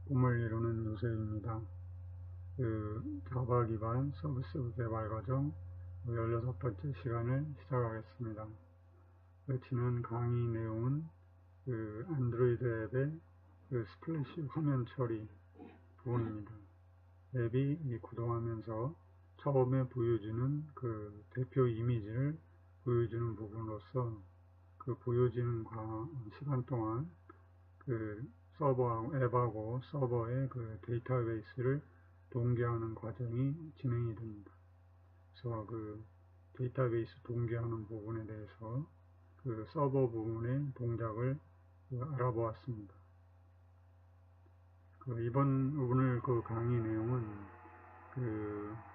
꿈을 이루는 요셉입니다. 자바 기반 서비스 개발 과정 16번째 시간을 시작하겠습니다. 지난 강의 내용은 안드로이드 앱의 스플래시 화면 처리 부분입니다. 앱이 구동하면서 처음에 보여주는 대표 이미지를 보여주는 부분으로서 보여지는 시간 동안 앱하고 서버의 데이터베이스를 동기하는 과정이 진행이 됩니다. 그래서 데이터베이스 동기하는 부분에 대해서 서버 부분의 동작을 알아보았습니다. 오늘 강의 내용은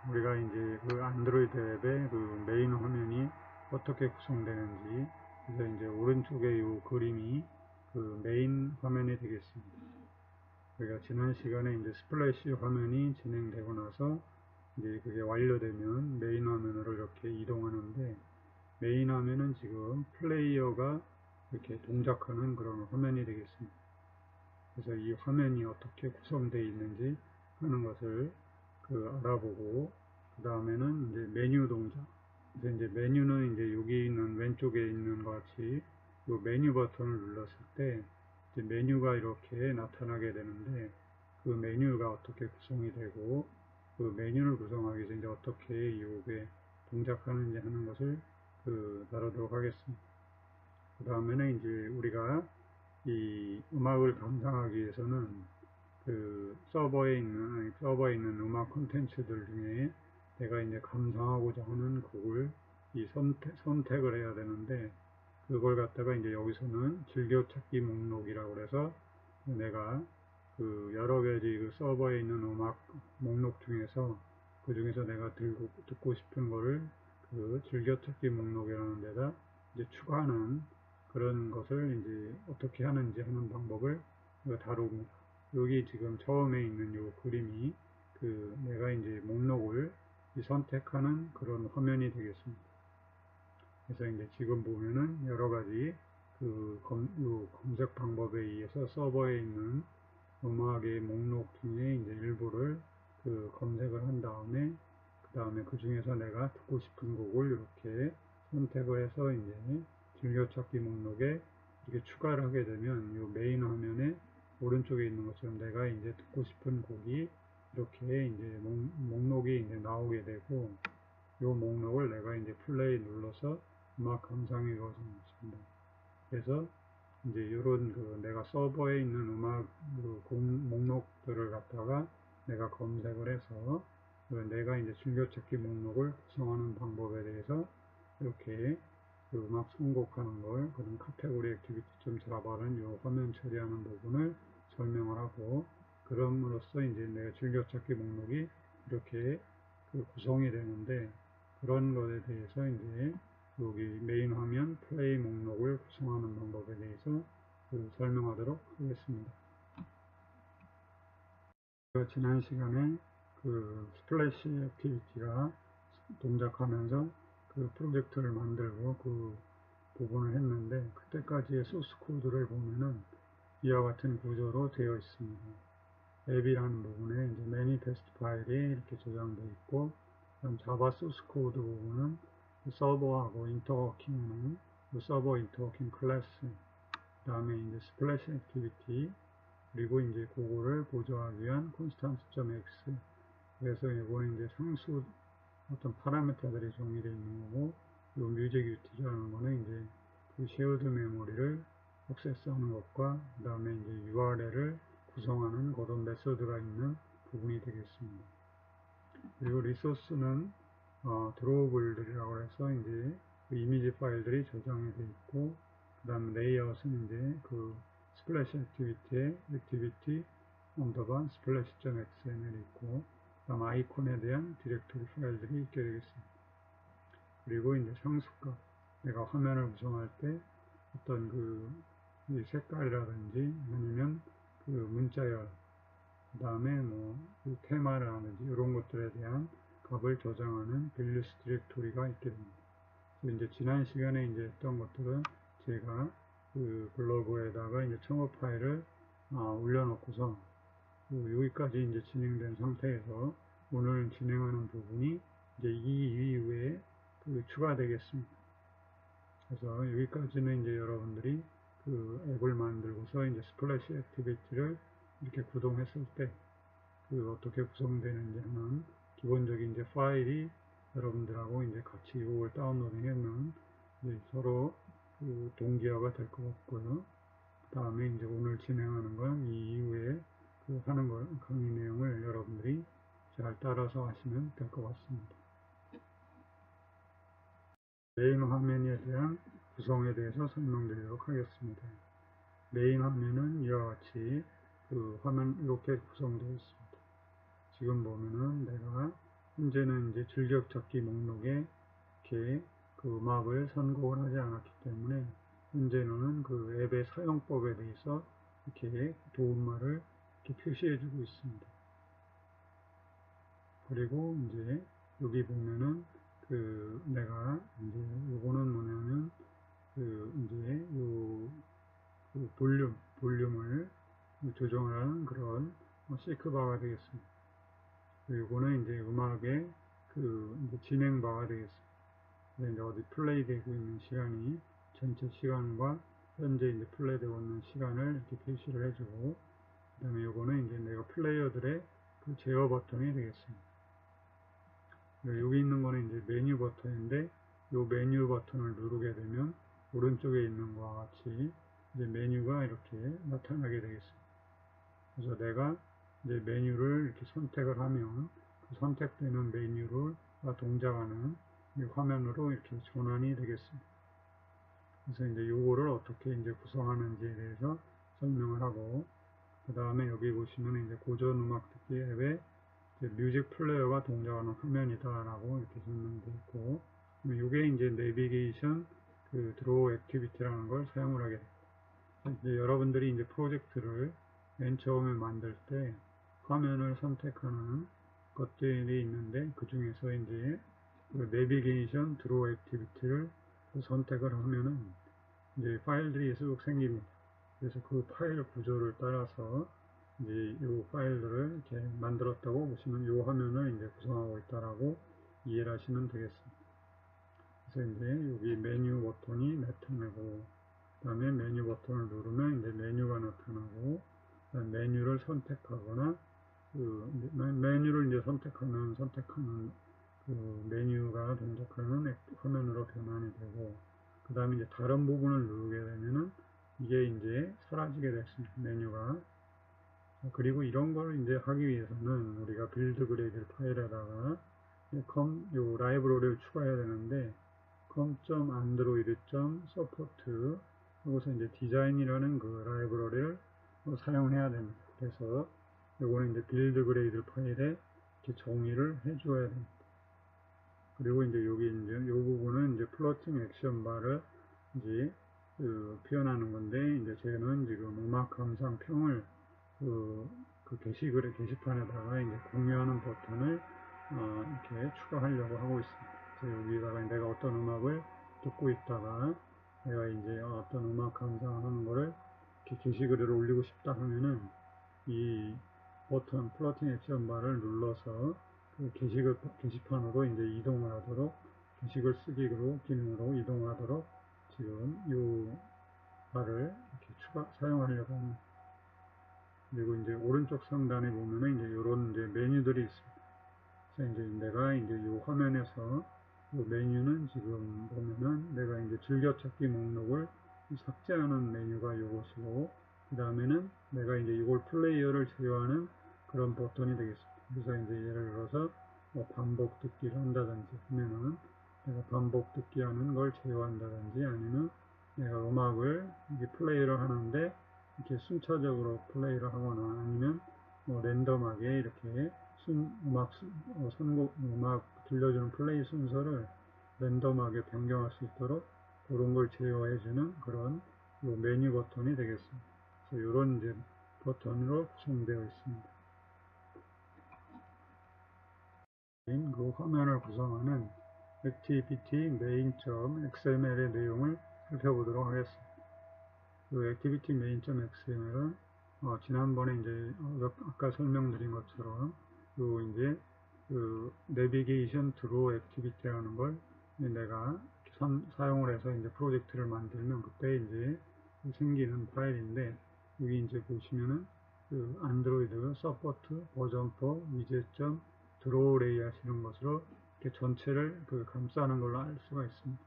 우리가 이제 안드로이드 앱의 메인 화면이 어떻게 구성되는지, 그래서 이제 오른쪽에 이 그림이 메인 화면이 되겠습니다. 우리가 지난 시간에 이제 스플래시 화면이 진행되고 나서 이제 그게 완료되면 메인 화면으로 이렇게 이동하는데, 메인 화면은 지금 플레이어가 이렇게 동작하는 그런 화면이 되겠습니다. 그래서 이 화면이 어떻게 구성되어 있는지 하는 것을 알아보고, 그 다음에는 이제 메뉴 동작. 그래서 이제 메뉴는 이제 여기 있는 왼쪽에 있는 것 같이 이 메뉴 버튼을 눌렀을 때 이제 메뉴가 이렇게 나타나게 되는데, 그 메뉴가 어떻게 구성이 되고, 그 메뉴를 구성하기 위해서 이제 어떻게 이게 동작하는지 하는 것을 다루도록 하겠습니다. 그 다음에는 이제 우리가 이 음악을 감상하기 위해서는 서버에 있는 음악 콘텐츠들 중에 내가 이제 감상하고자 하는 곡을 선택을 해야 되는데, 그걸 갖다가 이제 여기서는 즐겨찾기 목록이라고 해서 내가 여러 가지 서버에 있는 음악 목록 중에서 그 중에서 내가 듣고 싶은 거를 즐겨찾기 목록이라는 데다 이제 추가하는 그런 것을 이제 어떻게 하는지 하는 방법을 다룹니다. 여기 지금 처음에 있는 요 그림이 내가 이제 목록을 선택하는 그런 화면이 되겠습니다. 그래서 이제 지금 보면은 여러 가지 검색 방법에 의해서 서버에 있는 음악의 목록 중에 이제 일부를 검색을 한 다음에, 그 다음에 그 중에서 내가 듣고 싶은 곡을 이렇게 선택을 해서 이제 즐겨찾기 목록에 이렇게 추가를 하게 되면 이 메인 화면에 오른쪽에 있는 것처럼 내가 이제 듣고 싶은 곡이 이렇게 이제 목록이 이제 나오게 되고, 이 목록을 내가 이제 플레이 눌러서 음악 감상에 것입니다. 그래서 이제 이런 내가 서버에 있는 음악 목록들을 갖다가 내가 검색을 해서 내가 이제 즐겨찾기 목록을 구성하는 방법에 대해서 이렇게 음악 선곡하는 걸 그런 카테고리 액티비티 좀 자바는 이 화면 처리하는 부분을 설명을 하고, 그럼으로써 이제 내가 즐겨찾기 목록이 이렇게 구성이 되는데, 그런 것에 대해서 이제 여기 메인 화면 플레이 목록을 구성하는 방법에 대해서 설명하도록 하겠습니다. 지난 시간에 스플래시 액티비티가 동작하면서 프로젝트를 만들고 부분을 했는데, 그때까지의 소스 코드를 보면은 이와 같은 구조로 되어 있습니다. 앱이라는 부분에 이제 매니페스트 파일이 이렇게 저장되어 있고, 그다음 자바 소스 코드 부분은 서버하고 인터워킹하는 서버 인터워킹 클래스, 그 다음에 이제 스플래시 액티비티, 그리고 이제 그거를 보조하기 위한 constants.x. 그래서 이거는 이제 상수 어떤 파라미터들이 정의되어 있는 거고, 요 뮤직 유티라는 거는 이제 쉐어드 메모리를 액세스하는 것과, 그 다음에 이제 URL을 구성하는 그런 메소드가 있는 부분이 되겠습니다. 그리고 리소스는 드로우블들이라고 해서 이제 이미지 파일들이 저장이 되어 있고, 그 다음 레이아웃은 이제 스플래시 액티비티의 액티비티 언더바 splash.xml 있고, 그 다음 아이콘에 대한 디렉토리 파일들이 있게 되겠습니다. 그리고 이제 상수값, 내가 화면을 구성할 때 어떤 이 색깔이라든지 아니면 문자열, 그 다음에 테마라든지 이런 것들에 대한 값을 저장하는 밸류스 디렉토리가 있게 됩니다. 이제 지난 시간에 이제 했던 것들은 제가 블로그에다가 이제 첨부 파일을 올려놓고서 여기까지 이제 진행된 상태에서 오늘 진행하는 부분이 이제 이 이후에 추가되겠습니다. 그래서 여기까지는 이제 여러분들이 앱을 만들고서 이제 스플래시 액티비티를 이렇게 구동했을 때 어떻게 구성되는지 하는 기본적인 이제 파일이 여러분들하고 이제 같이 이걸 다운로딩 하면 서로 동기화가 될 것 같고요. 그 다음에 이제 오늘 진행하는 건 이 이후에 하는 걸 강의 내용을 여러분들이 잘 따라서 하시면 될 것 같습니다. 메인 화면에 대한 구성에 대해서 설명드리도록 하겠습니다. 메인 화면은 이와 같이 화면 이렇게 구성되어 있습니다. 지금 보면은 내가 현재는 이제 즐겨찾기 목록에 이렇게 음악을 선곡을 하지 않았기 때문에 현재는 앱의 사용법에 대해서 이렇게 도움말을 이렇게 표시해 주고 있습니다. 그리고 이제 여기 보면은 내가 이제 요거는 뭐냐면 이제 볼륨을 조정하는 그런 시크바가 되겠습니다. 요거는 이제 음악의 이제 진행바가 되겠습니다. 이제 어디 플레이 되고 있는 시간이 전체 시간과 현재 이제 플레이 되고 있는 시간을 이렇게 표시를 해주고, 그 다음에 요거는 이제 내가 플레이어들의 제어 버튼이 되겠습니다. 여기 있는 거는 이제 메뉴 버튼인데, 요 메뉴 버튼을 누르게 되면 오른쪽에 있는 것과 같이 이제 메뉴가 이렇게 나타나게 되겠습니다. 그래서 내가 이제 메뉴를 이렇게 선택을 하면 그 선택되는 메뉴를 동작하는 이 화면으로 이렇게 전환이 되겠습니다. 그래서 이제 요거를 어떻게 이제 구성하는지에 대해서 설명을 하고, 그 다음에 여기 보시면 이제 고전 음악 듣기 앱에 뮤직 플레이어가 동작하는 화면이다라고 이렇게 설명되어 있고, 이게 이제 내비게이션 드로우 액티비티라는 걸 사용을 하게 됩니다. 이제 여러분들이 이제 프로젝트를 맨 처음에 만들 때 화면을 선택하는 것들이 있는데, 그 중에서 이제 내비게이션 드로우 액티비티를 선택을 하면은 이제 파일들이 쭉 생깁니다. 그래서 그 파일 구조를 따라서 이제 이 파일들을 이렇게 만들었다고 보시면 이 화면을 이제 구성하고 있다라고 이해를 하시면 되겠습니다. 그래서 이제 여기 메뉴 버튼이 나타나고, 그 다음에 메뉴 버튼을 누르면 이제 메뉴가 나타나고, 메뉴를 선택하거나 메뉴를 이제 선택하면 선택하는 메뉴가 동작하는 화면으로 변환이 되고, 그 다음에 이제 다른 부분을 누르게 되면은 이게 이제 사라지게 됐습니다. 메뉴가. 그리고 이런 걸 이제 하기 위해서는 우리가 빌드 그레이드 파일에다가 요 라이브러리를 추가해야 되는데 com.android.support 여기서 이제 디자인이라는 그 라이브러리를 사용해야 됩니다. 그래서 요거는 이제 빌드 그레이드 파일에 이렇게 정의를 해줘야 됩니다. 그리고 이제 여기 이제 요 부분은 이제 플러팅 액션 바를 이제 표현하는 건데, 이제 저는 지금 음악 감상평을 게시판에다가 이제 공유하는 버튼을 이렇게 추가하려고 하고 있습니다. 그래서 여기다가 내가 어떤 음악을 듣고 있다가 내가 이제 어떤 음악 감상하는 거를 이렇게 게시글에 올리고 싶다 하면은 이 버튼 플러팅 액션 바를 눌러서 게시판으로 이제 이동을 하도록, 게시글 쓰기 기능으로 이동하도록 지금 이 바를 이렇게 사용하려고 합니다. 그리고 이제 오른쪽 상단에 보면은 이제 이런 이제 메뉴들이 있습니다. 그래서 이제 내가 이제 이 화면에서 이 메뉴는 지금 보면은 내가 이제 즐겨찾기 목록을 삭제하는 메뉴가 이것이고, 그 다음에는 내가 이제 이걸 플레이어를 제어하는 그런 버튼이 되겠습니다. 그래서 이제 예를 들어서 반복 듣기를 한다든지 하면은 내가 반복 듣기 하는 걸 제어한다든지, 아니면 내가 음악을 이게 플레이를 하는데 이렇게 순차적으로 플레이를 하거나, 아니면 랜덤하게 이렇게 음악 들려주는 플레이 순서를 랜덤하게 변경할 수 있도록 그런 걸 제어해주는 그런 메뉴 버튼이 되겠습니다. 그래서 이런 이제 버튼으로 구성되어 있습니다. 그 화면을 구성하는 activity main.xml의 내용을 살펴보도록 하겠습니다. 그 activity main.xml은 지난번에 이제 아까 설명드린 것처럼 요 이제 그 내비게이션 드로우 액티비티라는 걸 내가 사용을 해서 이제 프로젝트를 만들면 그때 이제 생기는 파일인데, 여기 이제 보시면은 그 안드로이드 서포트 버전 4 위젯 드로우 레이아웃 이런 것으로 이렇게 전체를 그 감싸는 걸로 알 수가 있습니다.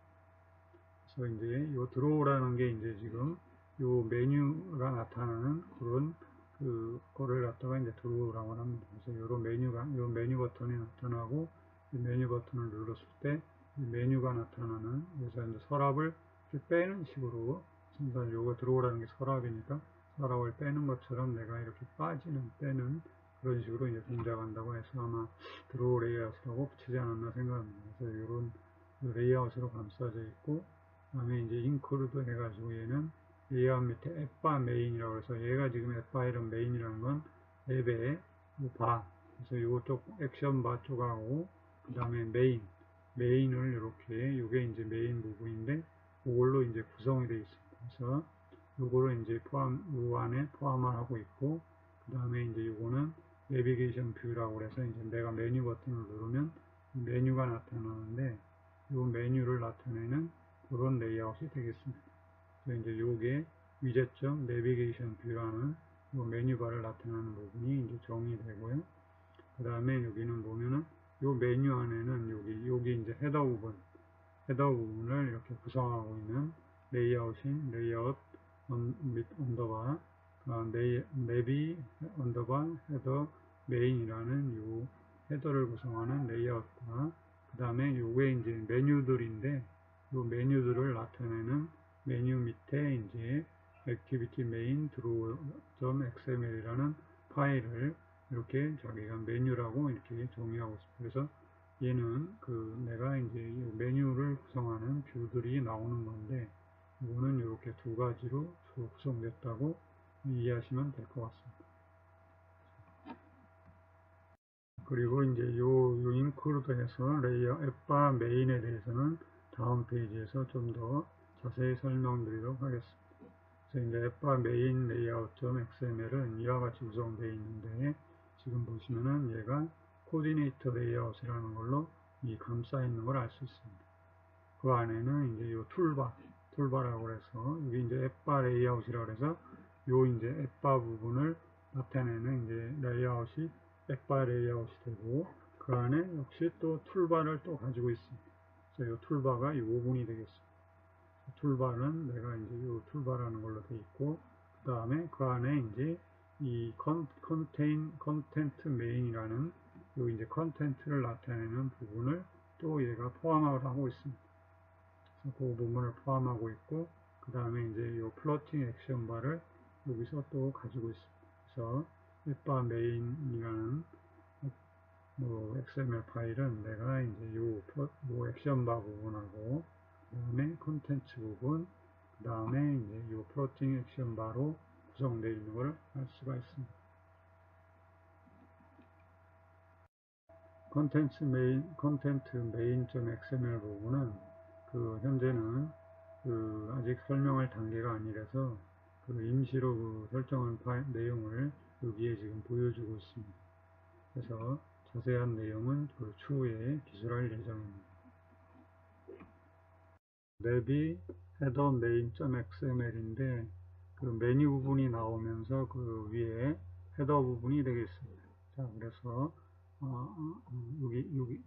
그래서 이제 요 드로우라는 게 이제 지금 요 메뉴가 나타나는 그런 그 거를 갖다가 이제 드로우라고 합니다. 그래서 요런 메뉴가 요 메뉴 버튼이 나타나고, 이 메뉴 버튼을 눌렀을 때 메뉴가 나타나는, 그래서 이제 서랍을 빼는 식으로, 그래서 요거 드로우라는 게 서랍이니까 서랍을 빼는 것처럼 내가 이렇게 빼는 그런 식으로 이제 동작한다고 해서 아마 드로우 레이아웃이라고 붙이지 않았나 생각합니다. 그래서 요런 레이아웃으로 감싸져 있고, 그 다음에 이제 인크루드 해가지고 얘는 레이아웃 밑에 앱바 메인이라고 해서, 얘가 지금 앱바 이런 메인이라는 건 앱의 바, 그래서 요쪽 액션 바 쪽하고 그 다음에 메인을 이렇게, 요게 이제 메인 부분인데 그걸로 이제 구성이 되어 있습니다. 그래서 요거를 이제 요 안에 포함을 하고 있고, 그 다음에 이제 요거는 내비게이션 뷰라고 해서 이제 내가 메뉴 버튼을 누르면 메뉴가 나타나는데, 요 메뉴를 나타내는 그런 레이아웃이 되겠습니다. 그래서 이제 요게 위젯점 내비게이션 뷰라는 요 메뉴바를 나타나는 부분이 이제 정의되고요. 그 다음에 여기는 보면은 요 메뉴 안에는 여기 이제 헤더 부분을 이렇게 구성하고 있는 레이아웃인 레이아웃 및 언더바 내비 언더바 헤더 메인이라는 요 헤더를 구성하는 레이아웃과, 그 다음에 요게 이제 메뉴들인데, 요 메뉴들을 나타내는 메뉴 밑에 이제 액티비티 메인 드로우.xml이라는 파일을 이렇게 자기가 메뉴라고 이렇게 정의하고 있습니다. 그래서 얘는 그 내가 이제 이 메뉴를 구성하는 뷰들이 나오는 건데, 이거는 이렇게 두 가지로 구성됐다고 이해하시면 될 것 같습니다. 그리고 이제 요 인크루드해서 레이어 앱바 메인에 대해서는 다음 페이지에서 좀 더 자세히 설명드리도록 하겠습니다. 그래서 이제 앱바 메인 레이아웃.xml은 이와 같이 구성되어 있는데, 지금 보시면은 얘가 코디네이터 레이아웃이라는 걸로 이 감싸 있는 걸 알 수 있습니다. 그 안에는 이제 요 툴바라고 해서, 여기 이제 앱바 레이아웃이라고 해서 요 이제 앱바 부분을 나타내는 이제 레이아웃이 앱바 레이아웃이 되고, 그 안에 역시 또 툴바를 또 가지고 있습니다. 그래서 요 툴바가 이 부분이 되겠습니다. 툴바는 내가 이제 요 툴바라는 걸로 되어 있고, 그 다음에 그 안에 이제 이 컨텐트 메인이라는 요 이제 컨텐트를 나타내는 부분을 또 얘가 포함을 하고 있습니다. 그래서 그 부분을 포함하고 있고, 그 다음에 이제 요 플로팅 액션 바를 여기서 또 가지고 있습니다. 그래서 앱바 메인이라는 XML 파일은 내가 이제 요 액션 바 부분하고, 그 다음에 컨텐츠 부분, 그 다음에 이제 요 플로팅 액션 바로 구성되어 있는 걸 알 수가 있습니다. 컨텐트 메인.xml 부분은 그 현재는 그 아직 설명할 단계가 아니라서 그 임시로 그 설정한 내용을 여기에 지금 보여주고 있습니다. 그래서 자세한 내용은 그 추후에 기술할 예정입니다. 내비 헤더 메인.xml인데 그 메뉴 부분이 나오면서 그 위에 헤더 부분이 되겠습니다. 자, 그래서 여기 이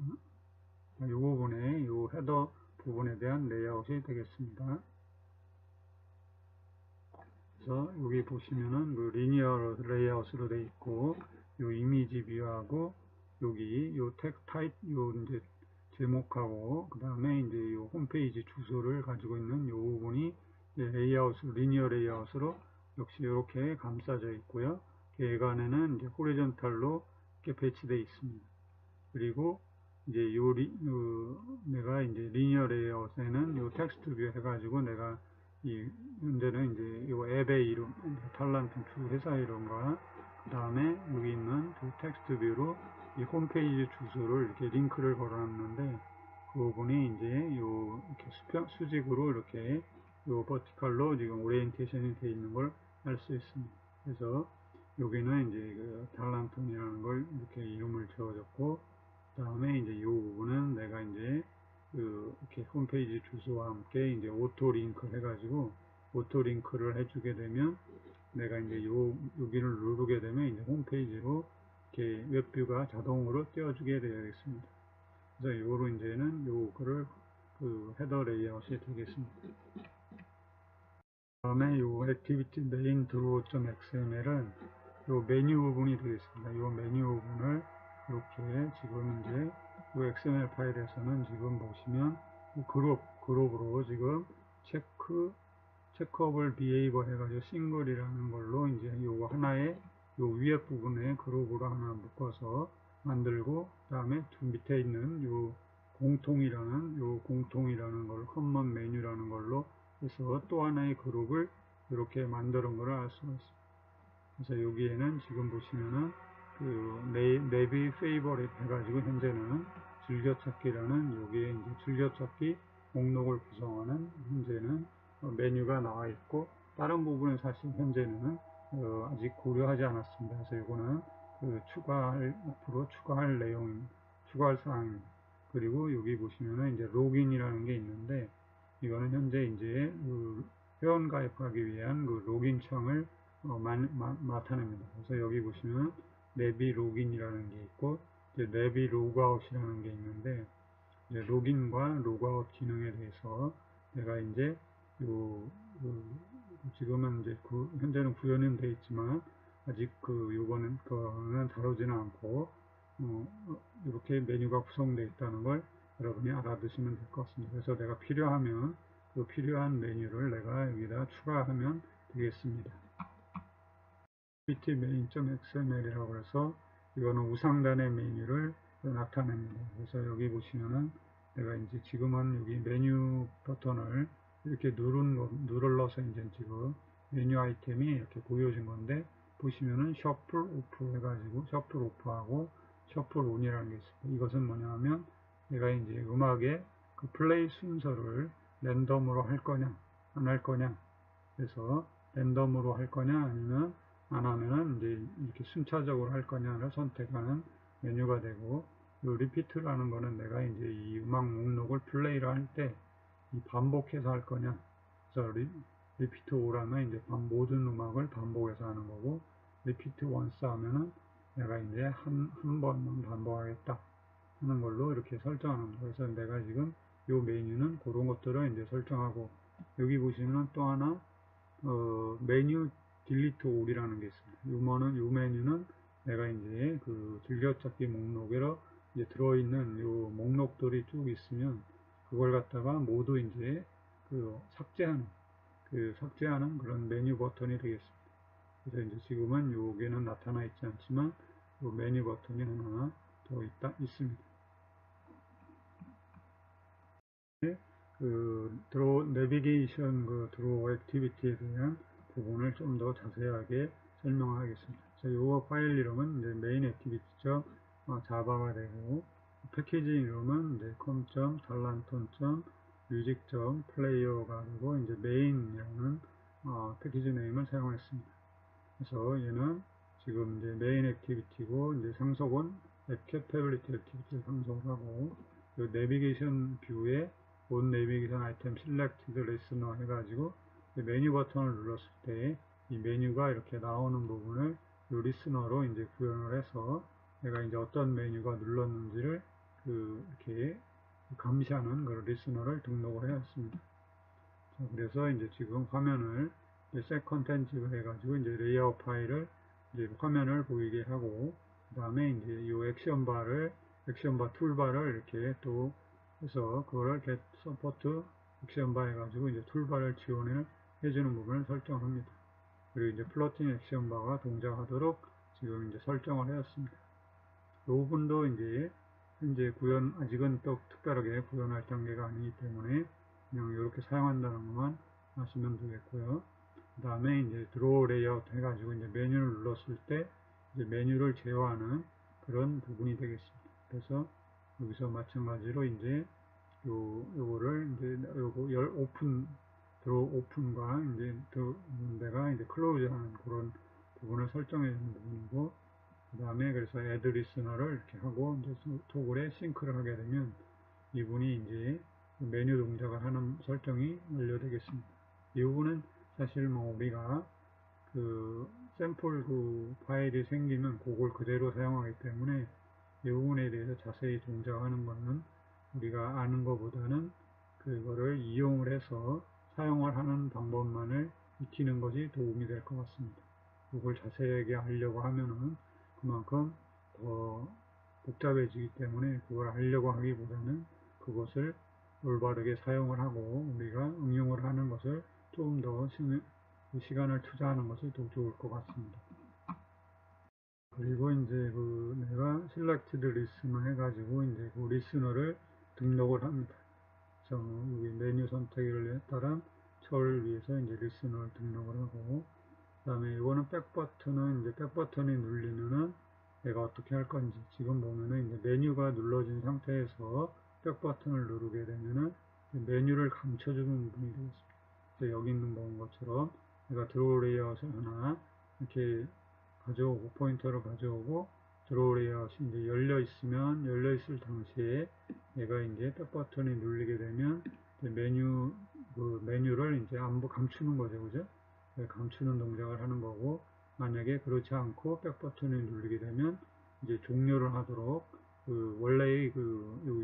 부분에 이 헤더 부분에 대한 레이아웃이 되겠습니다. 그래서 여기 보시면은 그 리니어 레이아웃으로 되어 있고, 요 이미지 뷰하고 여기 요 요 이제 제목하고 그 다음에 이제 요 홈페이지 주소를 가지고 있는 요 부분이 리니어 레이아웃으로 역시 이렇게 감싸져 있고요. 개간에는 이제 호리존탈로 이렇게 배치되어 있습니다. 그리고 이제 내가 이제 리니어 레이아웃에는 요 텍스트 뷰 해가지고 내가 현재는 이제 요 앱의 이름, 탈란트 회사 이름과 그 다음에 여기 있는 그 텍스트 뷰로 이 홈페이지 주소를 이렇게 링크를 걸어놨는데, 그 부분이 이제 이렇게 수직으로 이렇게 버티컬로 지금 오리엔테이션이 되어 있는 걸 알 수 있습니다. 그래서 여기는 이제 그 달란톤이라는 걸 이렇게 이름을 지어줬고, 그 다음에 이제 이 부분은 내가 이제 이렇게 홈페이지 주소와 함께 이제 오토 링크 해가지고 오토 링크를 해주게 되면 내가 이제 여기를 누르게 되면 이제 홈페이지로 이렇게 웹뷰가 자동으로 띄워주게 되겠습니다. 그래서 요로 이제는 요거를 헤더 레이아웃이 되겠습니다. 다음에 요 액티비티 메인 드로우.xml은 요 메뉴 부분이 되겠습니다. 요 메뉴 부분을 이렇게 지금 이제 요 XML 파일에서는 지금 보시면 그룹으로 지금 체크업을 비헤이버 해가지고 싱글이라는 걸로 이제 요거 하나의 요 위에 부분에 그룹으로 하나 묶어서 만들고, 그 다음에 밑에 있는 요 공통이라는 걸 커먼 메뉴라는 걸로 해서 또 하나의 그룹을 이렇게 만드는 걸 알 수가 있습니다. 그래서 여기에는 지금 보시면은 네비 페이버릿 해가지고 현재는 즐겨찾기라는 여기에 이제 즐겨찾기 목록을 구성하는 현재는 메뉴가 나와 있고, 다른 부분은 사실 현재는 아직 고려하지 않았습니다. 그래서 이거는 앞으로 추가할 내용, 추가할 사항입니다. 그리고 여기 보시면은 이제 로그인이라는 게 있는데, 이거는 현재 이제 회원 가입하기 위한 로그인 창을 나타냅니다. 그래서 여기 보시면 내비 로그인이라는 게 있고, 이제 내비 로그아웃이라는 게 있는데, 이제 로그인과 로그아웃 기능에 대해서 내가 이제 지금은 이제 현재는 구현은 되어 있지만 아직 요거는 다루지는 않고 이렇게 메뉴가 구성되어 있다는 걸 여러분이 알아두시면 될 것 같습니다. 그래서 내가 필요하면 필요한 메뉴를 내가 여기다 추가하면 되겠습니다. activity-main.xml이라고 해서 이거는 우상단의 메뉴를 나타냅니다. 그래서 여기 보시면은 내가 이제 지금은 여기 메뉴 버튼을 이렇게 눌러서 이제 지금 메뉴 아이템이 이렇게 보여진 건데, 보시면은 셔플 오프 해가지고 셔플 오프하고 셔플 온이라는 게 있습니다. 이것은 뭐냐면 내가 이제 음악의 플레이 순서를 랜덤으로 할 거냐 안 할 거냐, 그래서 랜덤으로 할 거냐 아니면 안 하면은 이제 이렇게 순차적으로 할 거냐를 선택하는 메뉴가 되고, 이 리피트라는 거는 내가 이제 이 음악 목록을 플레이를 할 때 이 반복해서 할 거냐, 그래서 리피트 5라면 이제 모든 음악을 반복해서 하는 거고, 리피트 원스 하면은 내가 이제 한 번만 반복하겠다 하는 걸로 이렇게 설정하는 거예요. 그래서 내가 지금 이 메뉴는 그런 것들을 이제 설정하고, 여기 보시면 또 하나 메뉴 딜리트 올이라는 게 있습니다. 요 메뉴는 내가 이제 즐겨찾기 목록으로 이제 들어있는 요 목록들이 쭉 있으면 그걸 갖다가 모두 이제 삭제하는 그런 메뉴 버튼이 되겠습니다. 그래서 이제 지금은 여기는 나타나 있지 않지만 요 메뉴 버튼이 하나 더 있습니다. 내비게이션 드로우 액티비티에 대한 부분을 좀 더 자세하게 설명하겠습니다. 이 파일 이름은 이제 메인 액티비티죠. 자바가 되고, 패키지 이름은 이제 com.darlanton.music.player가 되고, 이제 메인이라는 패키지 네임을 사용했습니다. 그래서 얘는 지금 이제 메인 액티비티고, 이제 상속은 앱 캡터빌리티 액티비티를 상속하고, 이 내비게이션 뷰에 온 내비게이션 아이템 셀렉티드 리스너 해가지고 메뉴 버튼을 눌렀을 때 이 메뉴가 이렇게 나오는 부분을 이 리스너로 이제 구현을 해서 내가 이제 어떤 메뉴가 눌렀는지를 이렇게 감시하는 그 리스너를 등록을 해왔습니다. 그래서 이제 지금 화면을 셋 컨텐츠로 해가지고 이제 레이아웃 파일을 이제 화면을 보이게 하고, 그 다음에 이제 이 액션바 툴바를 이렇게 또 해서 그거를 get support 액션바 해가지고 이제 툴바를 지원을 해주는 부분을 설정합니다. 그리고 이제 플로팅 액션바가 동작하도록 지금 이제 설정을 해왔습니다. 이 부분도 이제 현재 아직은 또 특별하게 구현할 단계가 아니기 때문에 그냥 이렇게 사용한다는 것만 아시면 되겠고요. 그 다음에 이제 드로우 레이아웃 해가지고 이제 메뉴를 눌렀을 때 이제 메뉴를 제어하는 그런 부분이 되겠습니다. 그래서 여기서 마찬가지로 이제 요거를 이제 드로우 오픈과 이제 내가 이제 클로즈하는 그런 부분을 설정해 주는 부분이고, 그 다음에 그래서 add listener를 이렇게 하고 이제 토글에 싱크를 하게 되면 이분이 이제 메뉴 동작을 하는 설정이 완료되겠습니다. 이 부분은 사실 뭐 우리가 그 샘플 그 파일이 생기면 그걸 그대로 사용하기 때문에 이 부분에 대해서 자세히 동작하는 것은 우리가 아는 것보다는 그거를 이용을 해서 사용을 하는 방법만을 익히는 것이 도움이 될 것 같습니다. 그걸 자세하게 하려고 하면은 그만큼 더 복잡해지기 때문에 그걸 하려고 하기보다는 그것을 올바르게 사용을 하고 우리가 응용을 하는 것을 좀 더 시간을 투자하는 것이 더 좋을 것 같습니다. 그리고 이제 그 내가 selected listener 해가지고 이제 그 리스너를 등록을 합니다. 그래서 여기 메뉴 선택에 따라 철 위에서 이제 리스너를 등록을 하고, 그 다음에 이거는 백 버튼은 이제 백 버튼이 눌리면은 내가 어떻게 할 건지, 지금 보면은 이제 메뉴가 눌러진 상태에서 백 버튼을 누르게 되면은 메뉴를 감춰주는 부분이 되겠습니다. 그래서 여기 있는 것처럼 내가 드로우 레이아웃을 하나 이렇게 가져오고, 포인터를 가져오고, 드로우 레이아웃이 이제 열려 있을 당시에 내가 이제 백 버튼이 눌리게 되면 메뉴를 이제 안부 감추는 거죠. 그죠? 감추는 동작을 하는 거고, 만약에 그렇지 않고 백 버튼을 누르게 되면 이제 종료를 하도록 원래의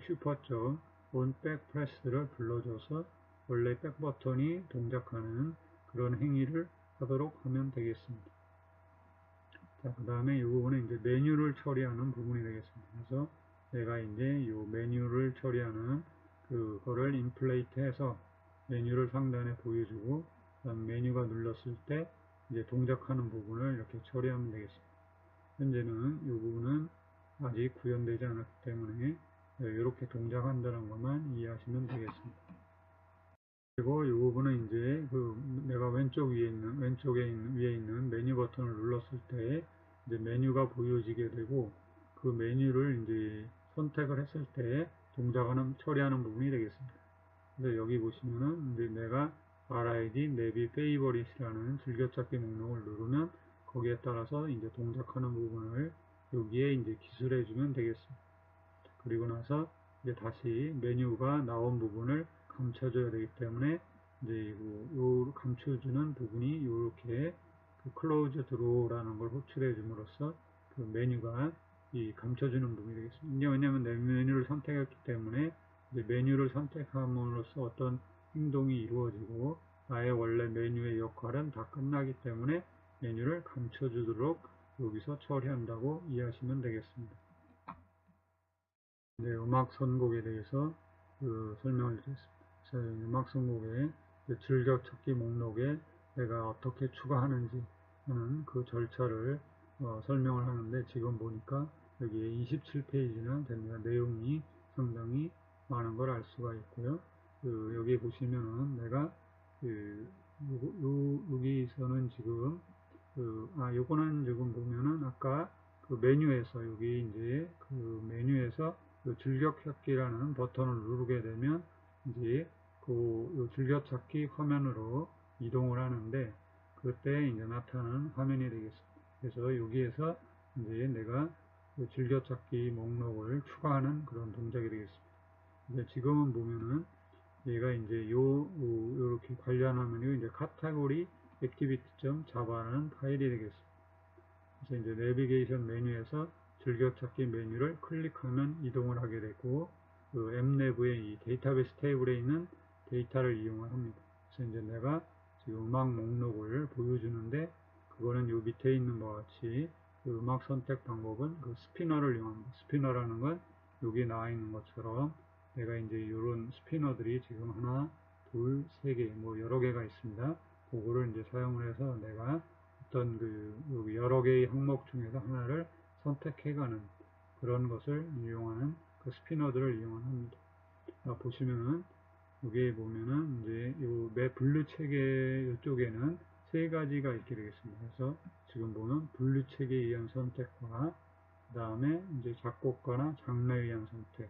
슈퍼점 on back press를 불러줘서 원래 백 버튼이 동작하는 그런 행위를 하도록 하면 되겠습니다. 자, 그 다음에 이 부분은 이제 메뉴를 처리하는 부분이 되겠습니다. 그래서 내가 이제 이 메뉴를 처리하는 그거를 인플레이트 해서 메뉴를 상단에 보여주고, 그다음 메뉴가 눌렀을 때 이제 동작하는 부분을 이렇게 처리하면 되겠습니다. 현재는 이 부분은 아직 구현되지 않았기 때문에 이렇게 동작한다는 것만 이해하시면 되겠습니다. 그리고 이 부분은 이제 내가 위에 있는 메뉴 버튼을 눌렀을 때 이제 메뉴가 보여지게 되고, 그 메뉴를 이제 선택을 했을 때 처리하는 부분이 되겠습니다. 그래서 여기 보시면은 이제 내가 RID Navi Favorit이라는 즐겨찾기 목록을 누르면 거기에 따라서 이제 동작하는 부분을 여기에 이제 기술해 주면 되겠습니다. 그리고 나서 이제 다시 메뉴가 나온 부분을 감춰줘야 되기 때문에 이제 요 감춰주는 부분이 이렇게 클로즈 드로우라는 걸 호출해 줌으로써 그 메뉴가 감춰주는 부분이 되겠습니다. 왜냐하면 내 메뉴를 선택했기 때문에 이제 메뉴를 선택함으로써 어떤 행동이 이루어지고 나의 원래 메뉴의 역할은 다 끝나기 때문에 메뉴를 감춰주도록 여기서 처리한다고 이해하시면 되겠습니다. 네, 음악 선곡에 대해서 설명을 드렸습니다. 그래서 음악 선곡에 즐겨찾기 목록에 내가 어떻게 추가하는지 하는 그 절차를 설명을 하는데, 지금 보니까 여기에 27페이지나 됩니다. 내용이 상당히 많은 걸 알 수가 있고요. 여기 보시면은 내가 여기서는 지금 요거는 지금 보면은 아까 그 메뉴에서 여기 이제 그 메뉴에서 즐겨찾기라는 버튼을 누르게 되면 이제 그 즐겨찾기 화면으로 이동을 하는데, 그때 이제 나타나는 화면이 되겠습니다. 그래서 여기에서 이제 내가 즐겨찾기 목록을 추가하는 그런 동작이 되겠습니다. 지금은 보면은 얘가 이제 요렇게 관련 화면이 이제 카테고리 activity.java라는 파일이 되겠습니다. 그래서 이제 내비게이션 메뉴에서 즐겨찾기 메뉴를 클릭하면 이동을 하게 되고, 그 앱내부의 이 데이터베이스 테이블에 있는 데이터를 이용을 합니다. 그래서 이제 내가 지금 음악 목록을 보여주는데, 그거는 요 밑에 있는 것과 같이 그 음악 선택 방법은 그 스피너를 이용합니다. 스피너라는 건 여기 나와 있는 것처럼 내가 이제 이런 스피너들이 지금 하나, 둘, 세 개, 뭐 여러 개가 있습니다. 그거를 이제 사용을 해서 내가 어떤 여러 개의 항목 중에서 하나를 선택해가는 그런 것을 이용하는 그 스피너들을 이용합니다. 보시면은 여기에 보면은 이제 요 분류 체계 이쪽에는 세 가지가 있게 되겠습니다. 그래서 지금 보면 분류 체계에 의한 선택과 그 다음에 이제 작곡가나 장르에 의한 선택,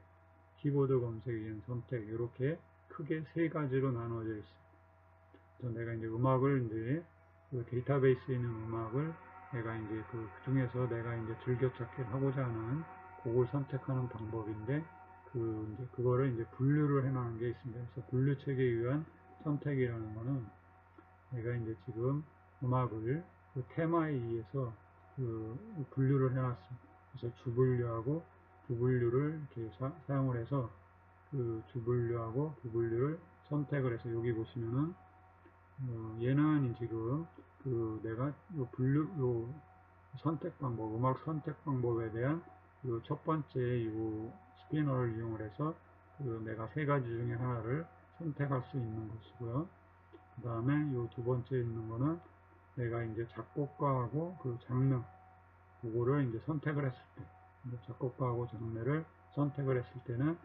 키보드 검색에 의한 선택, 이렇게 크게 세 가지로 나눠져 있습니다. 그래서 내가 이제 음악을 이제 그 데이터베이스에 있는 음악을 내가 이제 그 중에서 내가 이제 즐겨찾기를 하고자 하는 그걸 선택하는 방법인데, 이제 그거를 이제 분류를 해놓은 게 있습니다. 그래서 분류 체계에 의한 선택이라는 거는 내가 이제 지금 음악을 그 테마에 의해서 그 분류를 해놨습니다. 그래서 주분류하고 부분류를 이렇게 사용을 해서 그 주분류하고 부분류를 선택을 해서, 여기 보시면은 얘는 지금 그 내가 요 선택 방법, 음악 선택 방법에 대한 요 첫 번째 요 스피너를 이용을 해서 그 내가 세 가지 중에 하나를 선택할 수 있는 것이고요. 그 다음에 요 두 번째 있는 거는 내가 이제 작곡가하고 그 장르, 그거를 이제 선택을 했을 때, 작곡가하고 장르를 선택을 했을 때는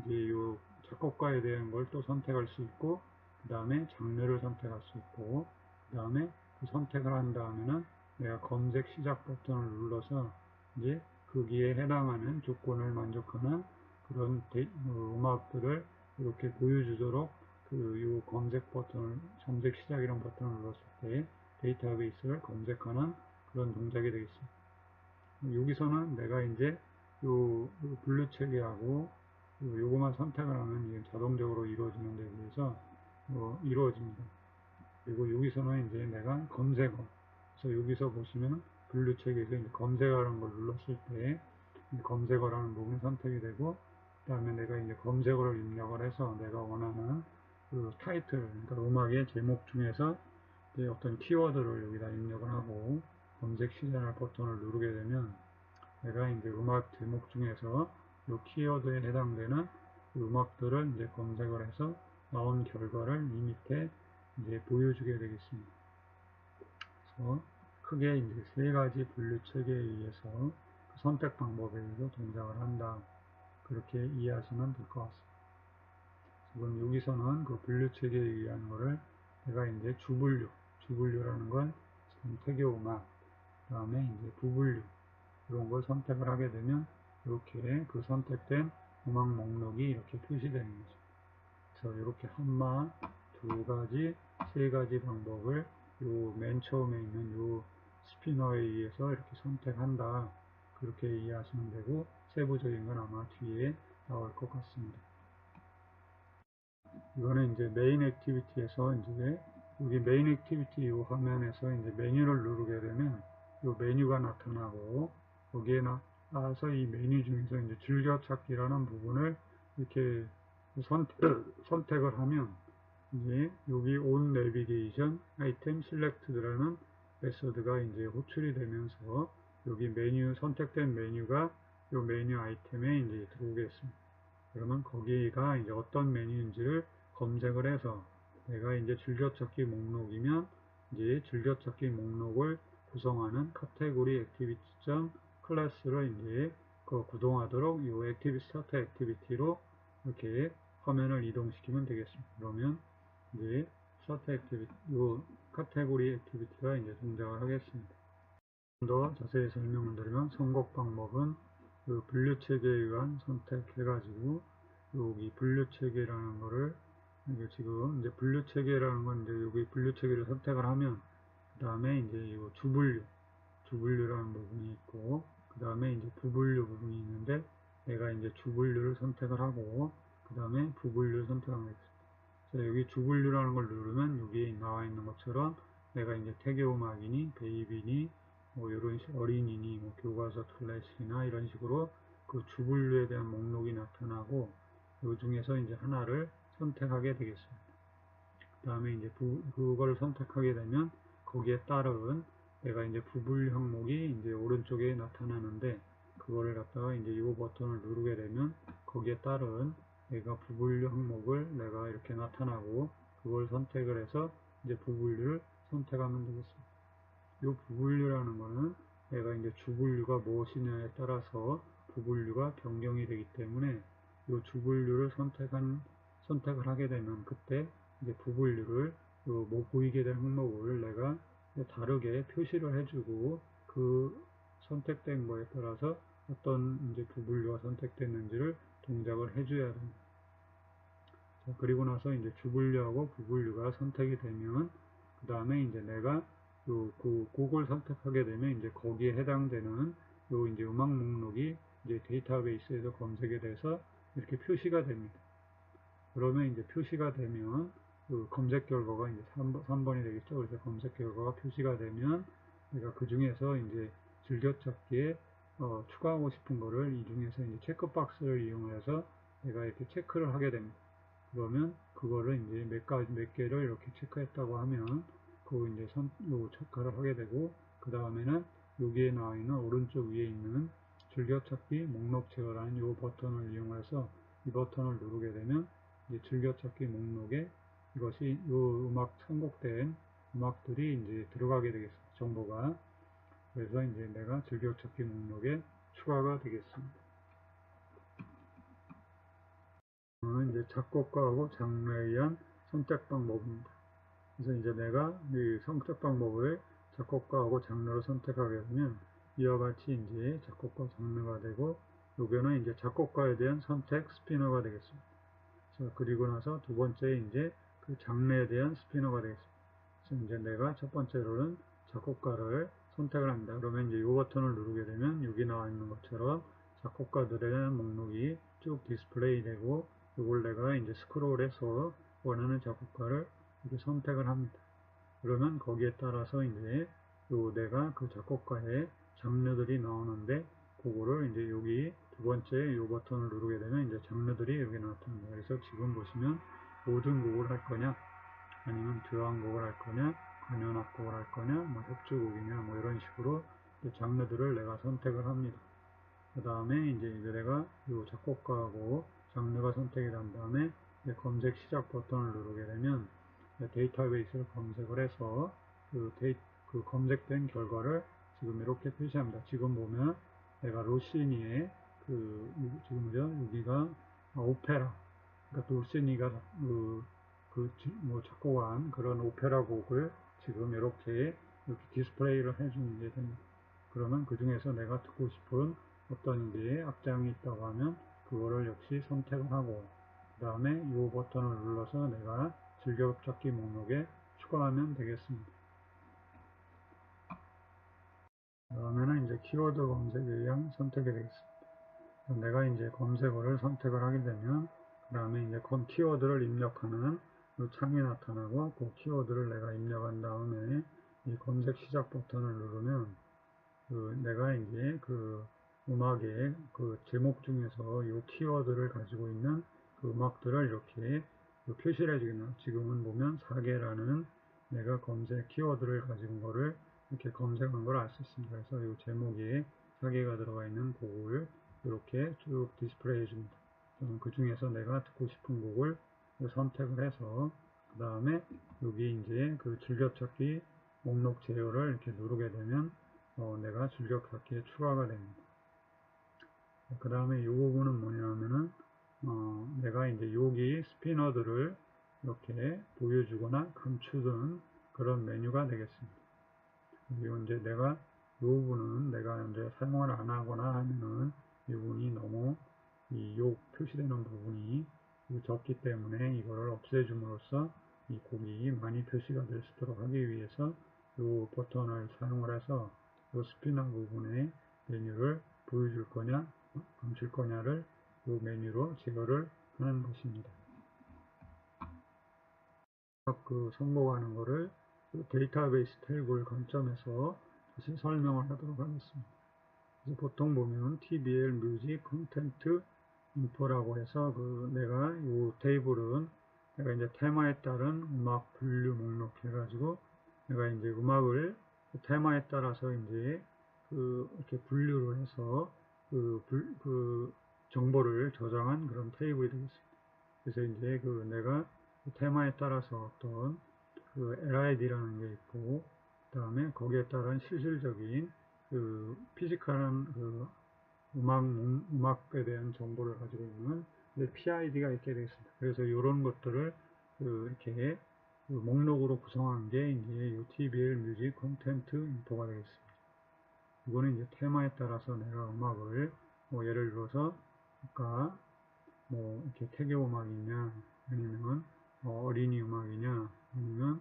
이제 요 작곡가에 대한 걸 또 선택할 수 있고, 그 다음에 장르를 선택할 수 있고, 그 다음에 그 선택을 한 다음에는 내가 검색 시작 버튼을 눌러서 이제 거기에 해당하는 조건을 만족하는 그런 음악들을 이렇게 보여주도록 요 검색 버튼을, 검색 시작이라는 버튼을 눌렀을 때 데이터베이스를 검색하는 그런 동작이 되겠습니다. 여기서는 내가 이제 요 분류 체계하고 요거만 선택을 하면 이게 자동적으로 이루어지는 데 비해서 이루어집니다. 그리고 여기서는 이제 내가 검색어, 그래서 여기서 보시면 분류 체계에서 이제 검색어라는 걸 눌렀을 때 검색어라는 부분이 선택이 되고, 그 다음에 내가 이제 검색어를 입력을 해서 내가 원하는 그 타이틀, 그러니까 음악의 제목 중에서 이제 어떤 키워드를 여기다 입력을 하고 검색 시작 버튼을 누르게 되면 내가 이제 음악 제목 중에서 이 키워드에 해당되는 음악들을 이제 검색을 해서 나온 결과를 이 밑에 이제 보여주게 되겠습니다. 그래서 크게 이제 세 가지 분류 체계에 의해서 그 선택 방법에 의해서 동작을 한다. 그렇게 이해하시면 될 것 같습니다. 지금 여기서는 그 분류 체계에 의한 거를 내가 이제 주분류라는 건 태교 음악, 그 다음에 이제 부분류, 이런 걸 선택을 하게 되면 이렇게 그 선택된 음악 목록이 이렇게 표시되는 거죠. 그래서 이렇게 한마, 두 가지, 세 가지 방법을 요 맨 처음에 있는 요 스피너에 의해서 이렇게 선택한다. 그렇게 이해하시면 되고, 세부적인 건 아마 뒤에 나올 것 같습니다. 이거는 이제 메인 액티비티에서 이제 여기 메인 액티비티 이 화면에서 이제 메뉴를 누르게 되면 이 메뉴가 나타나고, 여기에 나와서 이 메뉴 중에서 이제 즐겨찾기라는 부분을 이렇게 선택을 하면 이제 여기 on navigation item selected라는 메소드가 이제 호출이 되면서 여기 메뉴, 선택된 메뉴가 이 메뉴 아이템에 이제 들어오겠습니다. 그러면 거기가 이제 어떤 메뉴인지를 검색을 해서 내가 이제 즐겨찾기 목록이면 이제 즐겨찾기 목록을 구성하는 카테고리 액티비티 클래스를 이제 구동하도록 이 액티비티 스타트 액티비티로 이렇게 화면을 이동시키면 되겠습니다. 그러면 이제 스타트 액티비티, 이 카테고리 액티비티가 이제 동작을 하겠습니다. 좀 더 자세히 설명을 드리면 선곡 방법은 그 분류 체계에 의한 선택해가지고 여기 분류 체계라는 거를 이게 지금 이제 분류 체계라는 건 이제 여기 분류 체계를 선택을 하면 그 다음에 이제 이 주분류라는 부분이 있고, 그 다음에 이제 부분류 부분이 있는데 내가 이제 주분류를 선택을 하고 그 다음에 부분류를 선택하면 되겠습니다. 여기 주분류라는 걸 누르면 여기 나와 있는 것처럼 내가 이제 태교 음악이니 베이비니 뭐 이런 어린이니 뭐 교과서 클래식이나 이런 식으로 그 주분류에 대한 목록이 나타나고 이 중에서 이제 하나를 선택하게 되겠습니다. 그 다음에 이제 그걸 선택하게 되면 거기에 따른 내가 이제 부분류 항목이 이제 오른쪽에 나타나는데 그거를 갖다가 이제 이 버튼을 누르게 되면 거기에 따른 내가 부분류 항목을 내가 이렇게 나타나고 그걸 선택을 해서 이제 부분류를 선택하면 되겠습니다. 이 부분류라는 거는 내가 이제 주분류가 무엇이냐에 따라서 부분류가 변경이 되기 때문에 이 주분류를 선택을 하게 되면 그때 이제 부분류를 보이게 된 항목을 내가 다르게 표시를 해주고 그 선택된 거에 따라서 어떤 이제 부분류가 선택됐는지를 동작을 해줘야 됩니다. 자, 그리고 나서 이제 주분류하고 부분류가 선택이 되면 그 다음에 이제 내가 그 곡을 선택하게 되면 이제 거기에 해당되는 요 이제 음악 목록이 이제 데이터베이스에서 검색이 돼서 이렇게 표시가 됩니다. 그러면 이제 표시가 되면 그 검색 결과가 이제 3번이 되겠죠. 그래서 검색 결과가 표시가 되면 내가 그 중에서 이제 즐겨찾기에 추가하고 싶은 거를 이 중에서 이제 체크박스를 이용해서 내가 이렇게 체크를 하게 됩니다. 그러면 그거를 이제 몇 개를 이렇게 체크했다고 하면 그 이제 체크를 하게 되고, 그 다음에는 여기에 나와 있는 오른쪽 위에 있는 즐겨찾기 목록 제어라는 이 버튼을 이용해서 이 버튼을 누르게 되면 이제 즐겨찾기 목록에 이것이 이 음악 선곡된 음악들이 이제 들어가게 되겠습니다. 정보가. 그래서 이제 내가 즐겨찾기 목록에 추가가 되겠습니다. 이제 작곡가하고 장르에 의한 선택 방법입니다. 그래서 이제 내가 이 선택 방법을 작곡가하고 장르로 선택하게 되면 이와 같이 이제 작곡가 장르가 되고, 여기는 이제 작곡가에 대한 선택 스피너가 되겠습니다. 자, 그리고 나서 두 번째 이제 그 장르에 대한 스피너가 되겠습니다. 그래서 이제 내가 첫 번째로는 작곡가를 선택을 합니다. 그러면 이제 이 버튼을 누르게 되면 여기 나와 있는 것처럼 작곡가들의 목록이 쭉 디스플레이 되고, 이걸 내가 이제 스크롤해서 원하는 작곡가를 이렇게 선택을 합니다. 그러면 거기에 따라서 이제 내가 그 작곡가의 장르들이 나오는데, 그거를 이제 여기 두 번째 이 버튼을 누르게 되면 이제 장르들이 여기 나타납니다. 그래서 지금 보시면 모든 곡을 할 거냐, 아니면 교향곡을 할 거냐, 관현악곡을 할 거냐, 뭐 협주곡이냐, 뭐 이런 식으로 장르들을 내가 선택을 합니다. 그 다음에 이제 내가 이 작곡가하고 장르가 선택이 된 다음에 검색 시작 버튼을 누르게 되면 데이터베이스를 검색을 해서 그 검색된 결과를 지금 이렇게 표시합니다. 지금 보면 내가 로시니의 지금 여기가 오페라, 그러니까 로시니가 뭐 작곡한 그런 오페라 곡을 지금 이렇게 디스플레이를 해주는 게 됩니다. 그러면 그 중에서 내가 듣고 싶은 어떤 게 악장이 있다고 하면 그거를 역시 선택을 하고, 그 다음에 이 버튼을 눌러서 내가 즐겨찾기 목록에 추가하면 되겠습니다. 그러면은 이제 키워드 검색에 의한 선택이 되겠습니다. 내가 이제 검색어를 선택을 하게 되면 그 다음에 이제 키워드를 입력하는 이 창이 나타나고, 그 키워드를 내가 입력한 다음에 이 검색 시작 버튼을 누르면 내가 이제 그 음악의 그 제목 중에서 이 키워드를 가지고 있는 그 음악들을 이렇게 표시를 해주겠네요. 지금은 보면 4개라는 내가 검색 키워드를 가지고 거를 이렇게 검색한 걸 알 수 있습니다. 그래서 이 제목에 4개가 들어가 있는 곡을 이렇게 쭉 디스플레이 해줍니다. 그 중에서 내가 듣고 싶은 곡을 선택을 해서 그 다음에 여기 이제 그 즐겨찾기 목록 제어를 이렇게 누르게 되면 내가 즐겨찾기에 추가가 됩니다. 그 다음에 이 부분은 뭐냐면은 내가 이제 여기 스피너들을 이렇게 보여주거나 감추는 그런 메뉴가 되겠습니다. 그리고 이제 내가 이 부분은 내가 이제 사용을 안 하거나 하면은 이 부분이 너무 요 표시되는 부분이 적기 때문에 이거를 없애줌으로써 이 곡이 많이 표시가 될 수 있도록 하기 위해서 이 버튼을 사용을 해서 이 스피너 부분의 메뉴를 보여줄 거냐 감출 거냐를 이 메뉴로 제어를 하는 것입니다. 그 선곡하는 거를 데이터베이스 테이블 관점에서 다시 설명을 하도록 하겠습니다. 그래서 보통 보면 TBL 뮤직 컨텐트 인포라고 해서 내가 이 테이블은 내가 이제 테마에 따른 음악 분류 목록 해가지고 내가 이제 음악을 테마에 따라서 이제 이렇게 분류를 해서 정보를 저장한 그런 테이블이 되겠습니다. 그래서 이제 내가 테마에 따라서 어떤 LID라는 게 있고, 그 다음에 거기에 따른 실질적인 피지컬한 음악에 대한 정보를 가지고 있는 PID가 있게 되겠습니다. 그래서 이런 것들을 이렇게 목록으로 구성한 게 이제 TBL 뮤직 컨텐트 인포가 되겠습니다. 이거는 이제 테마에 따라서 내가 음악을 예를 들어서 아까 이렇게 태교 음악이냐, 아니면 어린이 음악이냐, 아니면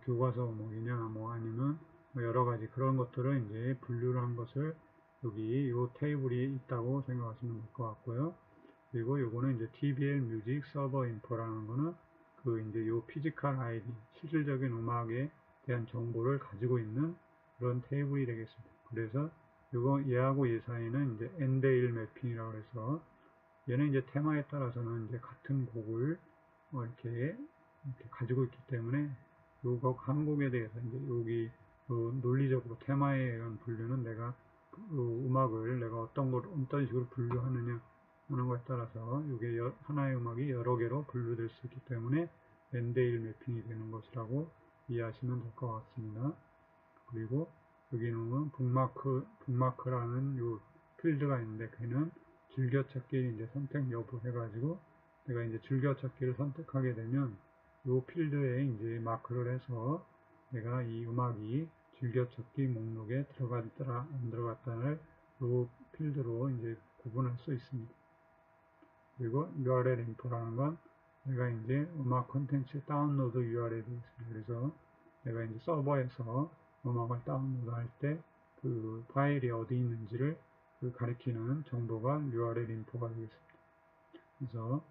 교과서 음악이냐, 아니면 뭐 여러 가지 그런 것들을 이제 분류를 한 것을 여기 이 테이블이 있다고 생각하시면 될 것 같고요. 그리고 요거는 이제 TBL 뮤직 서버 인포라는 거는 그 이제 요 피지컬 아이디, 실질적인 음악에 대한 정보를 가지고 있는 그런 테이블이 되겠습니다. 그래서 요거 얘하고 얘 사이는 이제 엔데일 매핑이라고 해서 얘는 이제 테마에 따라서는 이제 같은 곡을 이렇게 가지고 있기 때문에 요거 한 곡에 대해서 이제 여기 논리적으로 테마에 의한 분류는 내가 음악을 내가 어떤 식으로 분류하느냐 하는 것에 따라서 이게 하나의 음악이 여러 개로 분류될 수 있기 때문에 엔데일 매핑이 되는 것이라고 이해하시면 될 것 같습니다. 그리고 여기는 북마크라는 요 필드가 있는데 걔는 즐겨찾기 이제 선택 여부 해가지고 내가 이제 즐겨찾기를 선택하게 되면 요 필드에 이제 마크를 해서 내가 이 음악이 즐겨찾기 목록에 들어갔더라 안 들어갔다를 요 필드로 이제 구분할 수 있습니다. 그리고 URL 인포라는 건 내가 이제 음악 콘텐츠 다운로드 URL이 있습니다. 그래서 내가 이제 서버에서 음악을 다운로드 할 때 그 파일이 어디 있는지를 가리키는 정보가 URL 인포가 되겠습니다. 그래서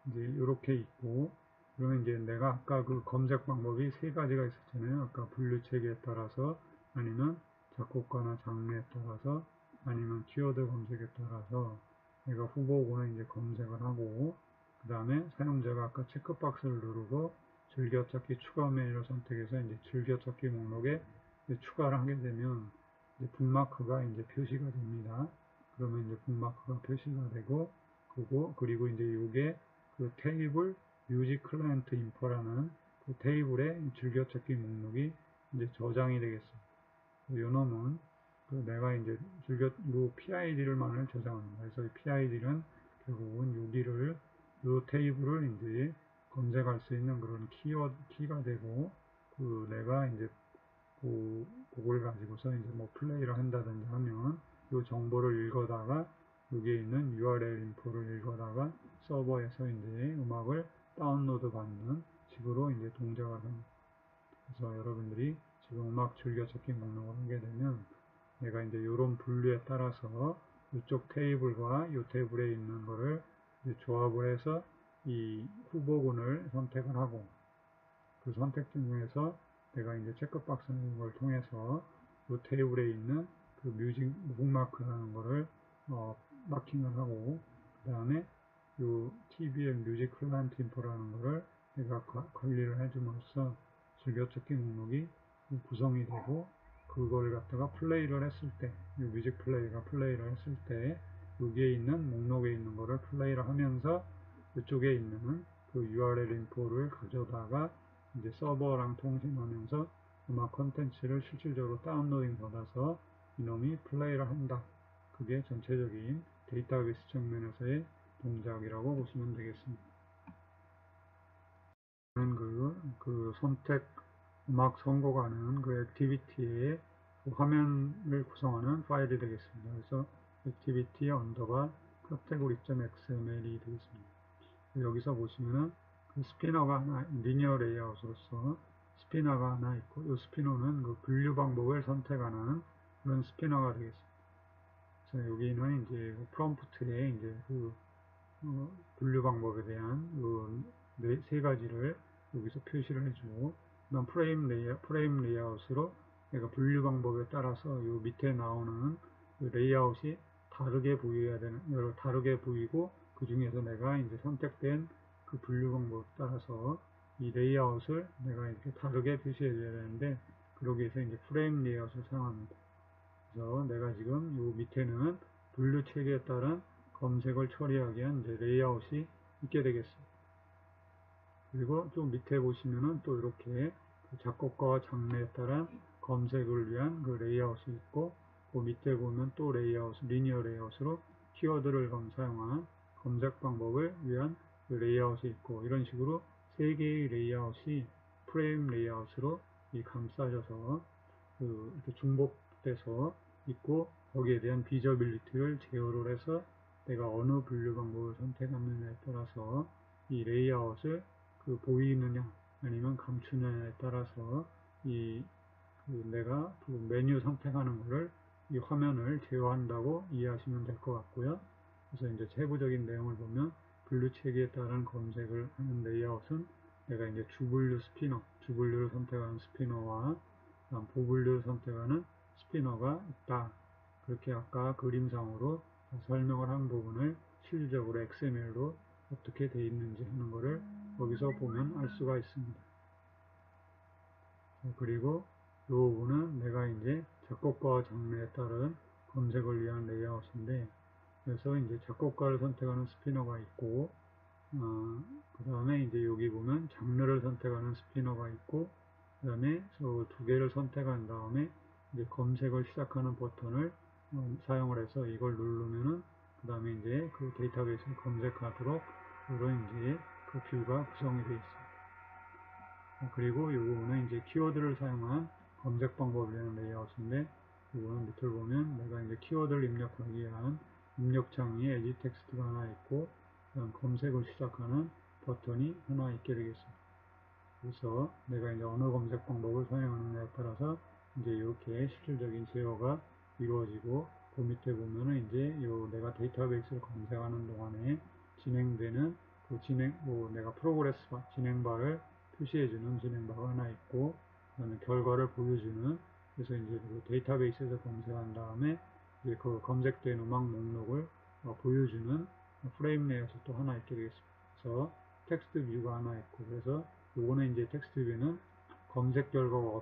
이제 이렇게 있고, 그러면 이제 내가 아까 그 검색 방법이 세 가지가 있었잖아요. 아까 분류 체계에 따라서, 아니면 작곡가나 장르에 따라서, 아니면 키워드 검색에 따라서 내가 후보군을 이제 검색을 하고, 그 다음에 사용자가 아까 체크박스를 누르고 즐겨찾기 추가 메뉴를 선택해서 이제 즐겨찾기 목록에 이제 추가를 하게 되면 이제 북마크가 이제 표시가 됩니다. 그러면 이제 북마크가 표시가 되고, 그리고 이제 이게 그 테이블 뮤직 클라이언트 인포라는 그 테이블의 즐겨찾기 목록이 이제 저장이 되겠습니다. 요 놈은 그 내가 이제 요 PID를만을 저장합니다. 그래서 이 PID는 결국은 여기를 요 테이블을 이제 검색할 수 있는 그런 키가 되고, 그 내가 이제 그걸 가지고서 이제 뭐 플레이를 한다든지 하면 이 정보를 읽어다가 여기에 있는 URL 인포를 읽어다가 서버에서 이제 음악을 다운로드 받는 식으로 이제 동작을 합니다. 그래서 여러분들이 지금 음악 즐겨찾기 목록을 하게 되면 내가 이제 이런 분류에 따라서 이쪽 테이블과 이 테이블에 있는 거를 조합을 해서 이 후보군을 선택을 하고, 그 선택 중에서 내가 이제 체크박스는 걸 통해서 이 테이블에 있는 그 뮤직 북마크라는 거를 마킹을 하고, 그 다음에 이 TBL 뮤직 클라이언트 인포라는 거를 내가 관리를 해줌으로써 즐겨찾기 목록이 구성이 되고, 그걸 갖다가 플레이를 했을 때, 이 뮤직 플레이가 플레이를 했을 때 여기에 있는 목록에 있는 거를 플레이를 하면서 이쪽에 있는 그 URL 인포를 가져다가 이제 서버랑 통신하면서 음악 콘텐츠를 실질적으로 다운로딩 받아서 이놈이 플레이를 한다. 그게 전체적인 데이터베이스 측면에서의 동작이라고 보시면 되겠습니다. 그 선택 음악 선고가는 그 액티비티의 화면을 구성하는 파일이 되겠습니다. 그래서 액티비티 언더바 category.xml이 되겠습니다. 여기서 보시면은 그 스피너가 하나, 리니어 레이아웃으로서 스피너가 하나 있고, 이 스피너는 그 분류 방법을 선택하는 그런 스피너가 되겠습니다. 그래서 여기는 이제 프롬프트에 이제 분류 방법에 대한 세 가지를 여기서 표시를 해주고, 그다음 프레임 레이아웃으로 내가 분류 방법에 따라서 요 밑에 나오는 그 레이아웃이 다르게 보여야 되는, 다르게 보이고, 그 중에서 내가 이제 선택된 그 분류 방법에 따라서 이 레이아웃을 내가 이렇게 다르게 표시해줘야 되는데, 그러기 위해서 이제 프레임 레이아웃을 사용합니다. 그래서 내가 지금 요 밑에는 분류 체계에 따른 검색을 처리하기 위한 이제 레이아웃이 있게 되겠습니다. 그리고 좀 밑에 보시면은 또 이렇게 그 작곡가와 장르에 따른 검색을 위한 그 레이아웃이 있고, 그 밑에 보면 또 레이아웃, 리니어 레이아웃으로 키워드를 사용한 검색 방법을 위한 그 레이아웃이 있고, 이런 식으로 세 개의 레이아웃이 프레임 레이아웃으로 감싸져서 이렇게 중복돼서 있고, 거기에 대한 비저빌리티를 제어를 해서 내가 어느 분류 방법을 선택하느냐에 따라서 이 레이아웃을 보이느냐 아니면 감추느냐에 따라서 이 내가 그 메뉴 선택하는 거를 이 화면을 제어한다고 이해하시면 될 것 같고요. 그래서 이제 세부적인 내용을 보면 블루 체크에 따른 검색을 하는 레이아웃은 내가 이제 주분류 스피너, 주분류를 선택하는 스피너와 보분류를 선택하는 스피너가 있다. 그렇게 아까 그림상으로 설명을 한 부분을 실질적으로 XML로 어떻게 되어 있는지 하는 것을 여기서 보면 알 수가 있습니다. 그리고 이 부분은 내가 이제 작곡가와 장르에 따른 검색을 위한 레이아웃인데, 그래서 이제 작곡가를 선택하는 스피너가 있고, 그 다음에 이제 여기 보면 장르를 선택하는 스피너가 있고, 그 다음에 저 두 개를 선택한 다음에 이제 검색을 시작하는 버튼을 사용을 해서 이걸 누르면은 그 다음에 이제 그 데이터베이스를 검색하도록 이런 이제 그 뷰가 구성이 되어 있습니다. 그리고 이 부분은 이제 키워드를 사용한 검색 방법을 위한 레이아웃인데, 이거는 밑을 보면 내가 이제 키워드를 입력하기 위한 입력창이 에디 텍스트가 하나 있고, 그다음 검색을 시작하는 버튼이 하나 있게 되겠습니다. 그래서 내가 이제 어느 검색 방법을 사용하느냐에 따라서 이제 이렇게 실질적인 제어가 이루어지고, 그 밑에 보면은 이제 요 내가 데이터베이스를 검색하는 동안에 진행되는 그 내가 프로그레스 바, 진행바를 표시해주는 진행바가 하나 있고, 그다음에 결과를 보여주는, 그래서 이제 그 데이터베이스에서 검색한 다음에 이제 그 검색된 음악 목록을 보여주는 프레임 내에서 또 하나 있게 되겠습니다. 그래서 텍스트 뷰가 하나 있고, 그래서 요거는 이제 텍스트 뷰는 검색 결과가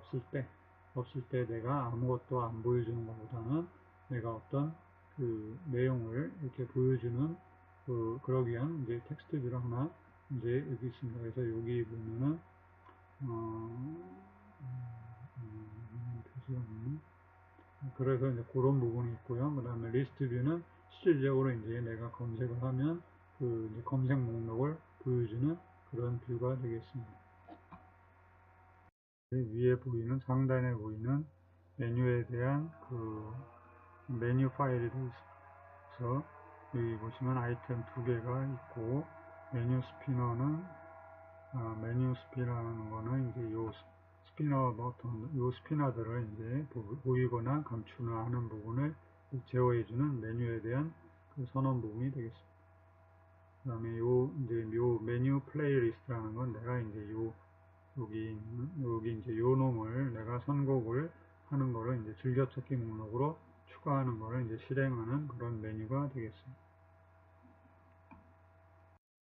없을 때 내가 아무것도 안 보여주는 것보다는 내가 어떤 그 내용을 이렇게 보여주는 그러기 위한 이제 텍스트 뷰를 하나 이제 여기 있습니다. 그래서 여기 보면은 그래서 이제 그런 부분이 있고요. 그 다음에 리스트 뷰는 실질적으로 이제 내가 검색을 하면 그 이제 검색 목록을 보여주는 그런 뷰가 되겠습니다. 위에 보이는 상단에 보이는 메뉴에 대한 그 메뉴 파일이 되어 있습니다. 그래서 여기 보시면 아이템 두 개가 있고, 메뉴 스피너는 메뉴 스피너라는 거는 이제 요 스피너 버튼, 요 스피너들을 이제 보이거나 감추나 하는 부분을 제어해주는 메뉴에 대한 그 선언 부분이 되겠습니다. 그 다음에 요 메뉴 플레이리스트라는 건 내가 이제 여기 이제 요 놈을 내가 선곡을 하는 거를 이제 즐겨찾기 목록으로 추가하는 거를 이제 실행하는 그런 메뉴가 되겠습니다.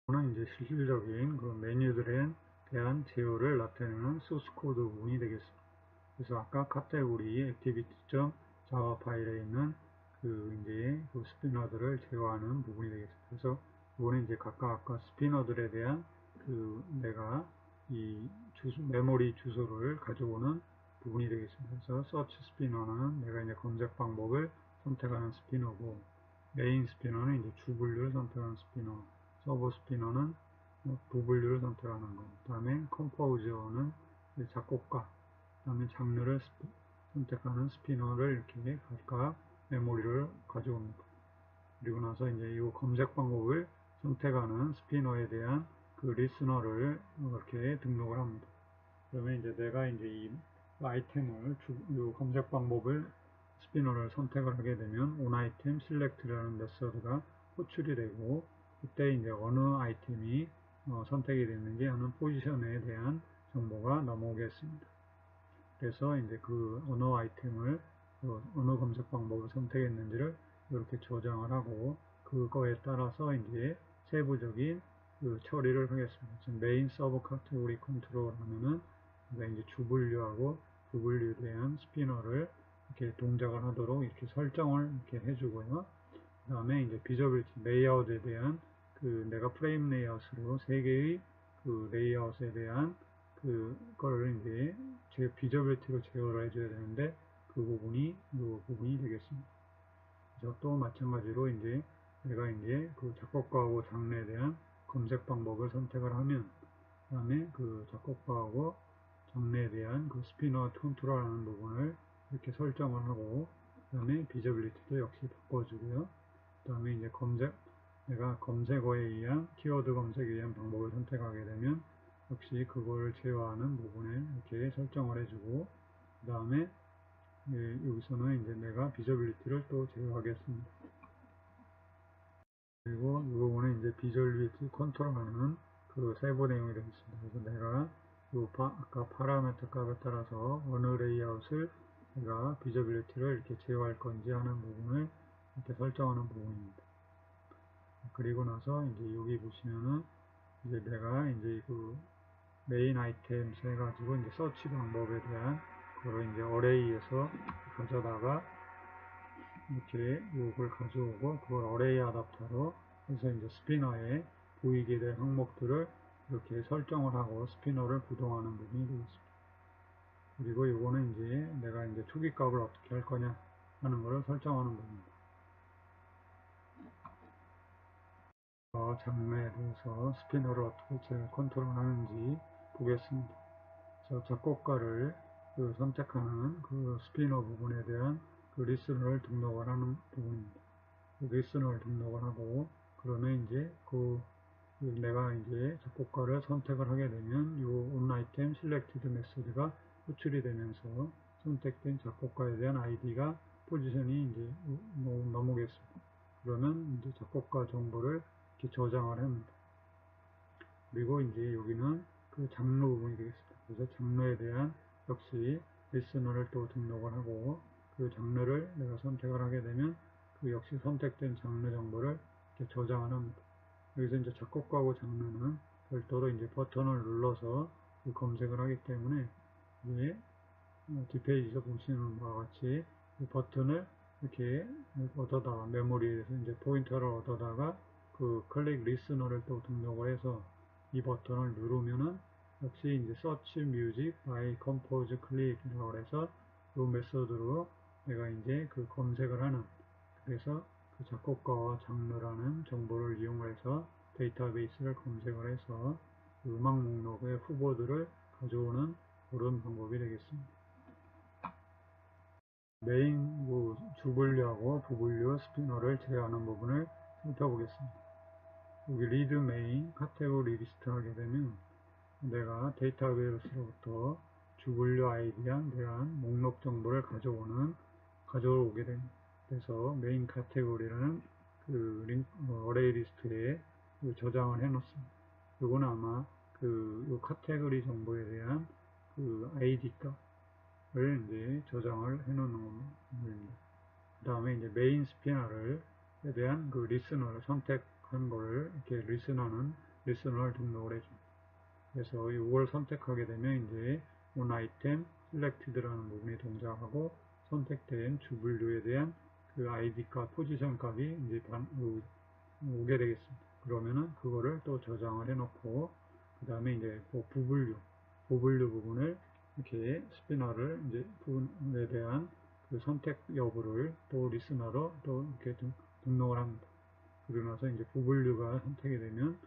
이거는 이제 실질적인 그 메뉴들에 대한 제어를 나타내는 소스 코드 부분이 되겠습니다. 그래서 아까 카테고리 activity.java 파일에 있는 그 이제 그 스피너들을 제어하는 부분이 되겠습니다. 그래서 이거는 이제 각각 아까 스피너들에 대한 그 내가 이 메모리 주소를 가져오는 부분이 되겠습니다. 그래서 서치 스피너는 내가 이제 검색 방법을 선택하는 스피너고, 메인 스피너는 이제 주분류를 선택하는 스피너, 서브 스피너는 부분류를 선택하는 거, 그 다음에 컴포저는 작곡가, 그 다음에 장르를 선택하는 스피너를 이렇게 각각 메모리를 가져옵니다. 그리고 나서 이제 이 검색 방법을 선택하는 스피너에 대한 그 리스너를 이렇게 등록을 합니다. 그러면 이제 내가 이제 이 아이템을 이 검색 방법을 스피너를 선택을 하게 되면 onItem select라는 메서드가 호출이 되고, 그때 이제 어느 아이템이 선택이 됐는지 하는 포지션에 대한 정보가 넘어오겠습니다. 그래서 이제 그 어느 아이템을 어느 검색 방법을 선택했는지를 이렇게 저장을 하고, 그거에 따라서 이제 세부적인 그 처리를 하겠습니다. 지금 메인 서버 카테고리 컨트롤 하면은 이제 주분류하고 부분류에 대한 스피너를 이렇게 동작을 하도록 이렇게 설정을 이렇게 해주고요. 그 다음에 이제 비저빌티 레이아웃에 대한 그 내가 프레임 레이아웃으로 세 개의 그 레이아웃에 대한 그걸 이제 비저빌티로 제어를 해줘야 되는데, 그 부분이 이 부분이 되겠습니다. 그래서 또 마찬가지로 이제 내가 이제 그 작곡가하고 장르에 대한 검색 방법을 선택을 하면, 그 다음에 그 작곡가하고 장르에 대한 그 스피너 컨트롤하는 부분을 이렇게 설정을 하고, 그 다음에 비저빌리티도 역시 바꿔주고요. 그 다음에 이제 내가 검색어에 의한 키워드 검색에 의한 방법을 선택하게 되면 역시 그걸 제어하는 부분을 이렇게 설정을 해주고, 그 다음에 여기서는 이제 내가 비저빌리티를 또 제어하겠습니다. 그리고 이거는 이제 비저빌리티 컨트롤하는 그 세부 내용이 되겠습니다. 그래서 내가 아까 파라미터 값에 따라서 어느 레이아웃을 내가 비저빌리티를 이렇게 제어할 건지 하는 부분을 이렇게 설정하는 부분입니다. 그리고 나서 이제 여기 보시면은 이제 내가 이제 그 메인 아이템 해가지고 이제 서치 방법에 대한 그걸 이제 어레이에서 가져다가 이렇게 이걸 가져오고 그걸 어레이 아답터로 해서 이제 스피너에 보이게 될 항목들을 이렇게 설정을 하고 스피너를 구동하는 부분이 되겠습니다. 그리고 이거는 이제 내가 이제 초기 값을 어떻게 할 거냐 하는 것을 설정하는 부분입니다. 장르에 대해서 스피너를 어떻게 컨트롤하는지 보겠습니다. 그래서 작곡가를 선택하는 그 스피너 부분에 대한 그 리스너를 등록을 하는 부분입니다. 리스너를 등록을 하고 그러면 이제 내가 이제 작곡가를 선택을 하게 되면 이 onAitem selected 메소드가 호출이 되면서 선택된 작곡가에 대한 아이디가 포지션이 이제 넘어오겠습니다. 그러면 이제 작곡가 정보를 이렇게 저장을 합니다. 그리고 이제 여기는 그 장르 부분이 되겠습니다. 그래서 장르에 대한 역시 리스너를 또 등록을 하고 그 장르를 내가 선택을 하게 되면 그 역시 선택된 장르 정보를 이렇게 저장을 합니다. 여기서 이제 작곡가하고 장르는 별도로 이제 버튼을 눌러서 그 검색을 하기 때문에 이제 뒷페이지에서 보시는 바와 같이 이 버튼을 이렇게 얻어다가 메모리에서 이제 포인터를 얻어다가 그 클릭 리스너를 또 등록을 해서 이 버튼을 누르면은 역시 이제 Search Music by Compose Click이라고 해서 이 메소드로 내가 이제 그 검색을 하는 그래서 그 작곡가와 장르라는 정보를 이용해서 데이터베이스를 검색을 해서 그 음악 목록의 후보들을 가져오는 그런 방법이 되겠습니다. 메인 주분류하고 부분류 스피너를 제어하는 부분을 살펴보겠습니다. 여기 리드 메인 카테고리 리스트 하게 되면 내가 데이터베이스로부터 주분류 아이디에 대한 목록 정보를 가져오게 됩니다. 그래서 메인 카테고리라는 그 어레이 리스트에 저장을 해 놓습니다. 이건 아마 요 카테고리 정보에 대한 그 아이디 값을 이제 저장을 해 놓는 겁니다. 그 다음에 이제 메인 스피너에 대한 그 리스너를 선택한 거를 이렇게 리스너를 등록을 해줍니다. 그래서 이걸 선택하게 되면 이제 onAitem selected라는 부분이 동작하고 선택된 주분류에 대한 그 아이디 값, 포지션 값이 이제 오게 되겠습니다. 그러면은 그거를 또 저장을 해놓고 그 다음에 이제 그 부분류 부분을 이렇게 스피너를 이제 부분에 대한 그 선택 여부를 또 리스너로 또 이렇게 등록을 합니다. 그러고 나서 이제 부분류가 선택이 되면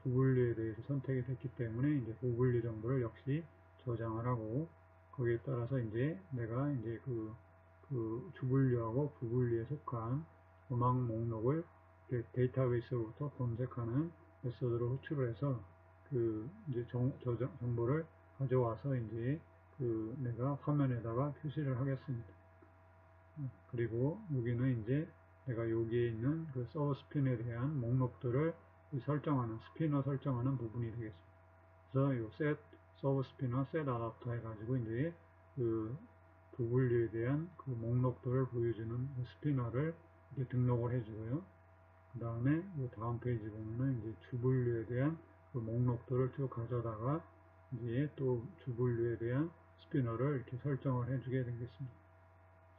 부분류에 대해서 선택이 됐기 때문에 이제 부분류 정보를 역시 저장을 하고 거기에 따라서 이제 내가 이제 그 주분류하고 부분류에 속한 음악 목록을 데이터베이스로부터 검색하는 메소드로 호출을 해서 그 이제 정보를 가져와서 이제 내가 화면에다가 표시를 하겠습니다. 그리고 여기는 이제 내가 여기에 있는 그 서브 스피너에 대한 목록들을 설정하는 스피너 설정하는 부분이 되겠습니다. 그래서 이 서브 스피너 셋 아답터 해가지고 이제 그 부분류에 대한 그 목록들을 보여주는 스피너를 이렇게 등록을 해주고요. 그 다음에 다음 페이지 보면은 이제 주분류에 대한 그 목록들을 쭉 가져다가 이제 또 주분류에 대한 스피너를 이렇게 설정을 해주게 되겠습니다.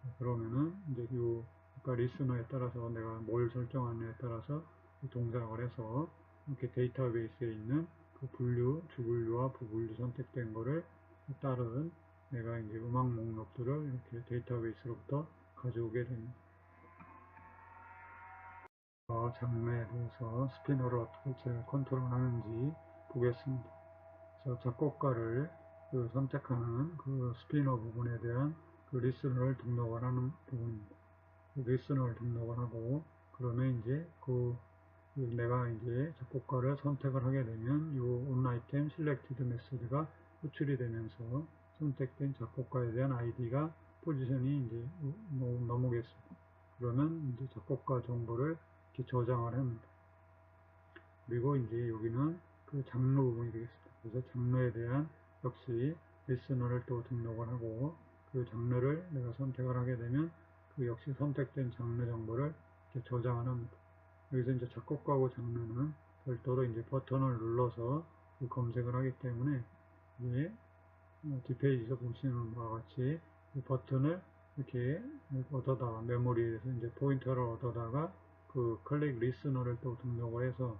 자, 그러면은 이제 아까 리스너에 따라서 내가 뭘 설정하느냐에 따라서 동작을 해서 이렇게 데이터베이스에 있는 그 주분류와 부분류 선택된 거를 따른 내가 이제 음악 목록들을 이렇게 데이터베이스로부터 가져오게 됩니다. 장르에 대해서 스피너를 어떻게 컨트롤하는지 보겠습니다. 그래서 작곡가를 선택하는 그 스피너 부분에 대한 그 리스너를 등록을 하는 부분입니다. 리스너를 등록을 하고 그러면 이제 내가 이제 작곡가를 선택을 하게 되면 이 onAitem selected 메소드가 호출이 되면서 선택된 작곡가에 대한 아이디가 포지션이 이제 넘어오겠습니다. 그러면 이제 작곡가 정보를 이렇게 저장을 합니다. 그리고 이제 여기는 그 장르 부분이 되겠습니다. 그래서 장르에 대한 역시 리스너를 또 등록을 하고 그 장르를 내가 선택을 하게 되면 그 역시 선택된 장르 정보를 이렇게 저장을 합니다. 여기서 이제 작곡가하고 장르는 별도로 이제 버튼을 눌러서 그 검색을 하기 때문에 이게 뒷페이지에서 보시는 바와 같이 이 버튼을 이렇게 얻어다가 메모리에서 이제 포인터를 얻어다가 그 클릭 리스너를 또 등록을 해서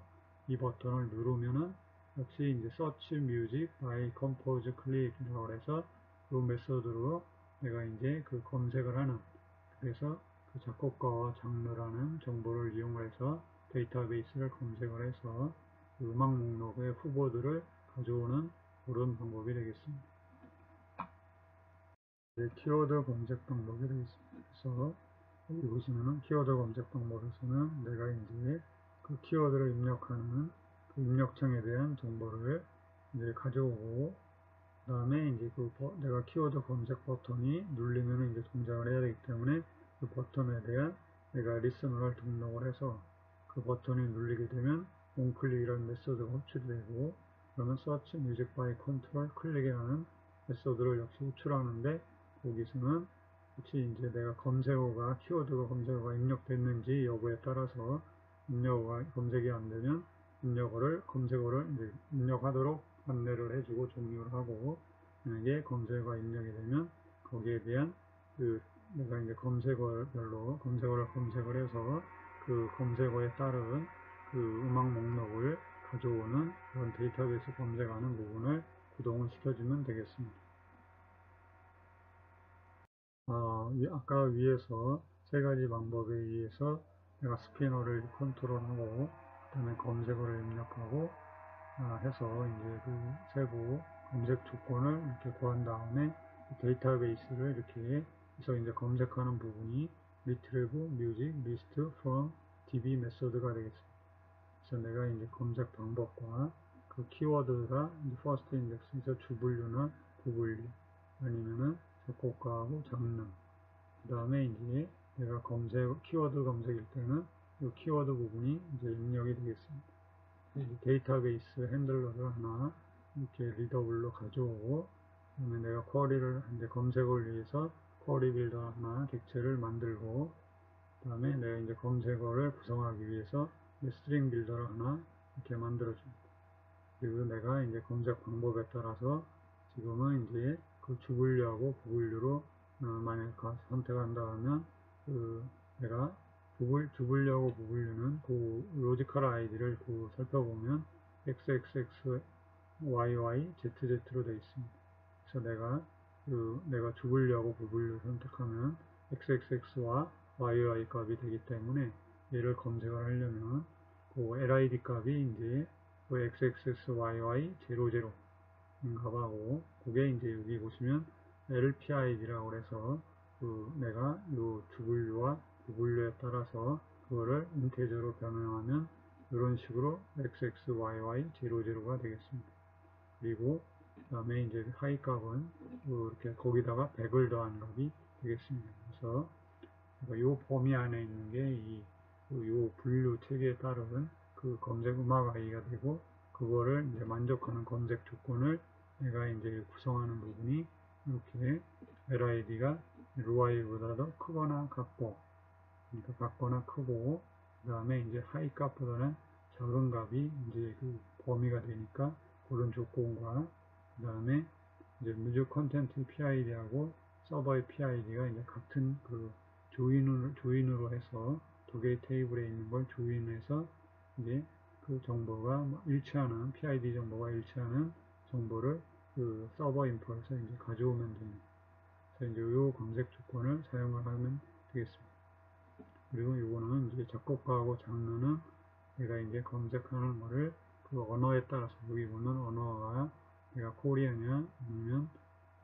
이 버튼을 누르면은 역시 이제 Search Music by Compose Click이라고 해서 그 메소드로 내가 이제 그 검색을 하는, 그래서 그 작곡가와 장르라는 정보를 이용해서 데이터베이스를 검색을 해서 그 음악 목록의 후보들을 가져오는 그런 방법이 되겠습니다. 키워드 검색 방법이 되겠습니다. 그래서 여기 보시면은 키워드 검색 방법에서는 내가 이제 그 키워드를 입력하는 그 입력창에 대한 정보를 이제 가져오고, 그 다음에 이제 내가 키워드 검색 버튼이 눌리면 이제 동작을 해야 되기 때문에 그 버튼에 대한 내가 리스너를 등록을 해서 그 버튼이 눌리게 되면 onClick이라는 메소드가 호출이 되고, 그러면 Search Music by Control Click이라는 메소드를 역시 호출하는데, 거기서는 혹시 이제 내가 키워드가 검색어가 입력됐는지 여부에 따라서 입력어가 검색이 안 되면 검색어를 이제 입력하도록 안내를 해주고 종료를 하고, 만약에 검색어가 입력이 되면 거기에 대한 내가 이제 검색어별로 검색어를 검색을 해서 그 검색어에 따른 그 음악 목록을 가져오는 그런 데이터베이스 검색하는 부분을 구동을 시켜주면 되겠습니다. 아까 위에서 세 가지 방법에 의해서 내가 스피너를 컨트롤하고 그 다음에 검색어를 입력하고 해서 이제 그 세부 검색 조건을 이렇게 구한 다음에 데이터베이스를 이렇게 해서 이제 검색하는 부분이 retrieve music list from db 메소드가 되겠습니다. 그래서 내가 이제 검색 방법과 그 키워드가 first index에서 주분류나 부분류 아니면은 작곡가하고 장르, 그 다음에 이제 내가 키워드 검색일 때는 이 키워드 부분이 이제 입력이 되겠습니다. 데이터베이스 핸들러를 하나 이렇게 리더블로 가져오고, 그다음에 내가 쿼리를 이제 검색을 위해서 쿼리 빌더 하나 객체를 만들고, 그다음에 내가 이제 검색어를 구성하기 위해서 스트링 빌더를 하나 이렇게 만들어줍니다. 그리고 내가 이제 검색 방법에 따라서 지금은 이제 그 주분류하고 부분류로 만약 선택한다 하면 내가 주분류하고 부분류는 그 로지컬 아이디를 살펴보면 XXXYY ZZ로 되어 있습니다. 그래서 내가 주분류하고 부분류 선택하면 XXX와 YY 값이 되기 때문에 얘를 검색을 하려면 그 LID 값이 이제 그 XXXYY00 인가 하고, 그게 이제 여기 보시면 LPID라고 해서 내가 요 주분류와 부분류에 따라서 그거를 인테저로 변형하면 이런 식으로 XXYY00가 되겠습니다. 그리고 그 다음에 이제 하이 값은 이렇게 거기다가 100을 더한 값이 되겠습니다. 그래서 이 범위 안에 있는 게 요 분류 체계에 따른 그 검색 음악 아이가 되고, 그거를 이제 만족하는 검색 조건을 내가 이제 구성하는 부분이 이렇게 LID가 로이보다도 크거나 같고, 그러니까 같거나 크고, 그 다음에 이제 하이 값보다는 작은 값이 이제 그 범위가 되니까 그런 조건과, 그 다음에 이제 뮤직 컨텐츠 PID하고 서버의 PID가 이제 같은 그 조인으로 해서 두 개의 테이블에 있는 걸 조인해서 이제 그 정보가 일치하는 PID 정보가 일치하는 정보를 그 서버 인포에서 이제 가져오면 됩니다. 그래서 이제 이 검색 조건을 사용을 하면 되겠습니다. 그리고 이거는 이제 작곡가하고 장르는 내가 이제 검색하는 거를 그 언어에 따라서, 여기 보면 언어가 내가 코리아냐 아니면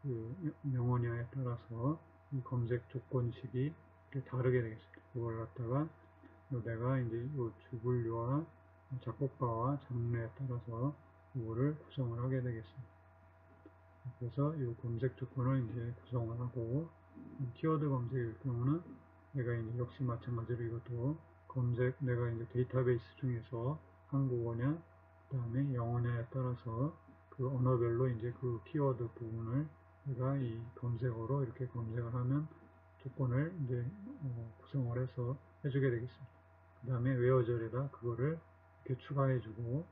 그 영어냐에 따라서 이 검색 조건식이 이렇게 다르게 되겠습니다. 그걸 갖다가 내가 이제 이 주분류와 작곡가와 장르에 따라서 이거를 구성을 하게 되겠습니다. 그래서 이 검색 조건을 이제 구성을 하고, 키워드 검색일 경우는 내가 이제 역시 마찬가지로 이것도 검색, 내가 이제 데이터베이스 중에서 한국어냐, 그 다음에 영어냐에 따라서 그 언어별로 이제 그 키워드 부분을 내가 이 검색어로 이렇게 검색을 하면 조건을 이제 구성을 해서 해주게 되겠습니다. 그 다음에 웨어절에다 그거를 이렇게 추가해주고,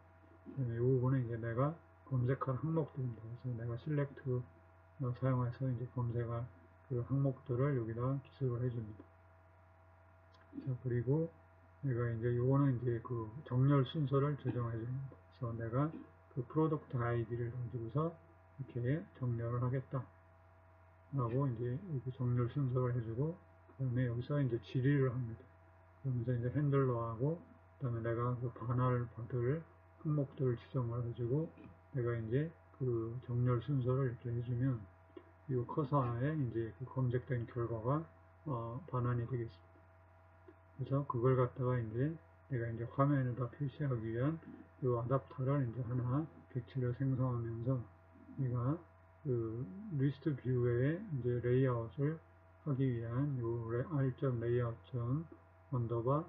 이 부분은 이제 내가 검색할 항목들입니다. 그래서 내가 셀렉트 사용해서 이제 검색할 그 항목들을 여기다 기술을 해줍니다. 자, 그리고 내가 이제 요거는 이제 그 정렬 순서를 조정해 줍니다. 그래서 내가 그 프로덕트 아이디를 가지고서 이렇게 정렬을 하겠다. 라고 이제 여기 정렬 순서를 해주고, 그 다음에 여기서 이제 질의를 합니다. 그러면서 이제 핸들러하고, 그 다음에 내가 그 반할 받을 항목들을 지정을 해주고, 내가 이제 그 정렬 순서를 이렇게 해주면, 이 커서에 이제 그 검색된 결과가 반환이 되겠습니다. 그래서 그걸 갖다가 이제 내가 이제 화면에다 표시하기 위한 이 어댑터를 이제 하나 객체를 생성하면서 내가 그 리스트 뷰에 이제 레이아웃을 하기 위한 요 r.layout 언더바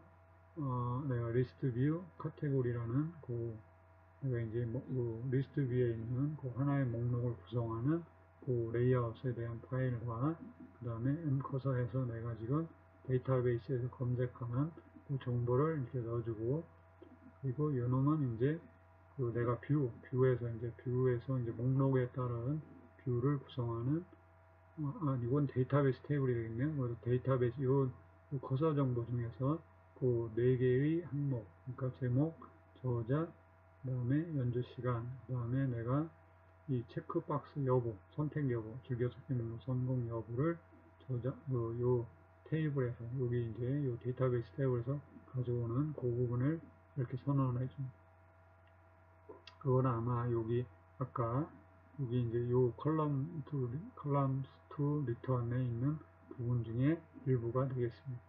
내가 리스트 뷰 카테고리라는 그 내가 이제 그 리스트 뷰에 있는 그 하나의 목록을 구성하는 그 레이아웃에 대한 파일과 그 다음에 엠커서해서 내가 지금 데이터베이스에서 검색하는 그 정보를 이렇게 넣어주고, 그리고 요놈은 이제 그 내가 뷰에서 이제 목록에 따른 뷰를 구성하는 이건 데이터베이스 테이블이 되겠네요. 그래서 데이터베이스 요 커서 정보 중에서 그 4개의 항목, 그러니까 제목, 저자, 그 다음에 연주 시간, 그 다음에 내가 이 체크박스 여부, 선택 여부, 즐겨 찾기는 성공 여부를 요 테이블에서, 여기 이제 요 데이터베이스 테이블에서 가져오는 그 부분을 이렇게 선언을 해줍니다. 그건 아마 여기 아까 여기 이제 요 컬럼 투 리턴에 있는 부분 중에 일부가 되겠습니다.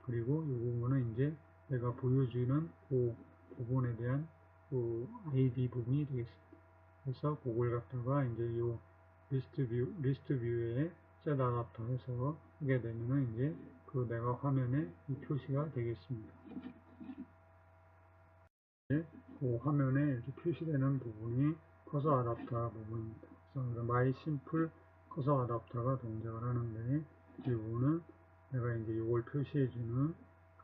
그리고 이 부분은 이제 내가 보여주는 그 부분에 대한 그 ID 부분이 되겠습니다. 그래서 그걸 갖다가 이제 요 리스트 뷰에 셋 어댑터 해서 하게 되면은 이제 그 내가 화면에 이 표시가 되겠습니다. 그 화면에 이렇게 표시되는 부분이 커서 어댑터 부분입니다. 그래서 마이 심플 커서 어댑터가 동작을 하는데 이 부분은 내가 이제 이걸 표시해주는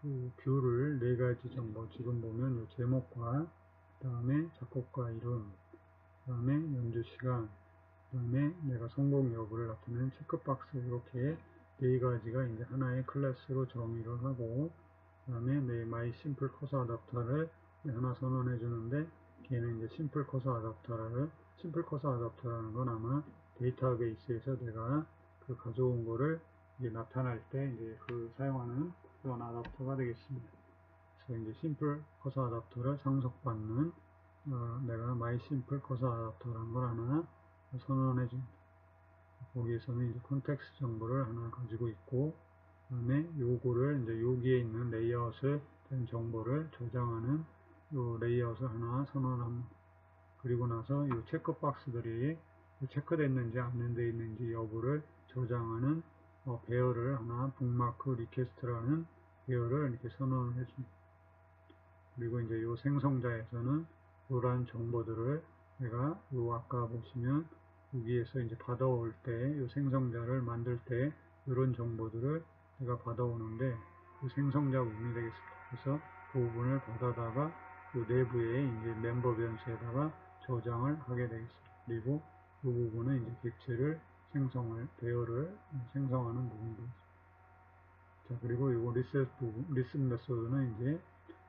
그 뷰를 4가지 정보, 지금 보면 요 제목과 그 다음에 작곡가 이름, 그 다음에 연주 시간, 그 다음에 내가 성공 여부를 나타내는 체크박스, 이렇게 4가지가 이제 하나의 클래스로 정의를 하고, 그 다음에 내 마이 심플 커서 어댑터를 하나 선언해 주는데, 걔는 이제 심플 커서 어댑터라는 건 아마 데이터베이스에서 내가 그 가져온 거를 이제 나타날 때 이제 그 사용하는 그런 어댑터가 되겠습니다. 그래서 이제 심플 커서 어댑터를 상속받는 내가 마이 심플 커서 어댑터라는 걸 하나 선언해 줍니다. 거기에서는 이제 콘텍스트 정보를 하나 가지고 있고, 그 다음에 요거를 이제 여기에 있는 레이아웃을 된 정보를 저장하는 요 레이아웃을 하나 선언합니다. 그리고 나서 요 체크박스들이 체크됐는지 안 돼 있는지 여부를 저장하는 배열을 하나 북마크 리퀘스트라는 배열을 이렇게 선언을 해줍니다. 그리고 이제 요 생성자에서는 이러한 정보들을 내가 요 아까 보시면 여기에서 이제 받아올 때, 요 생성자를 만들 때 이런 정보들을 내가 받아오는데 그 생성자 부분이 되겠습니다. 그래서 그 부분을 받아다가 요 내부에 이제 멤버 변수에다가 저장을 하게 되겠습니다. 그리고 이 부분은 이제 객체를 배열을 생성하는 부분이 되겠습니다. 자, 그리고 요 리슨 메소드는 이제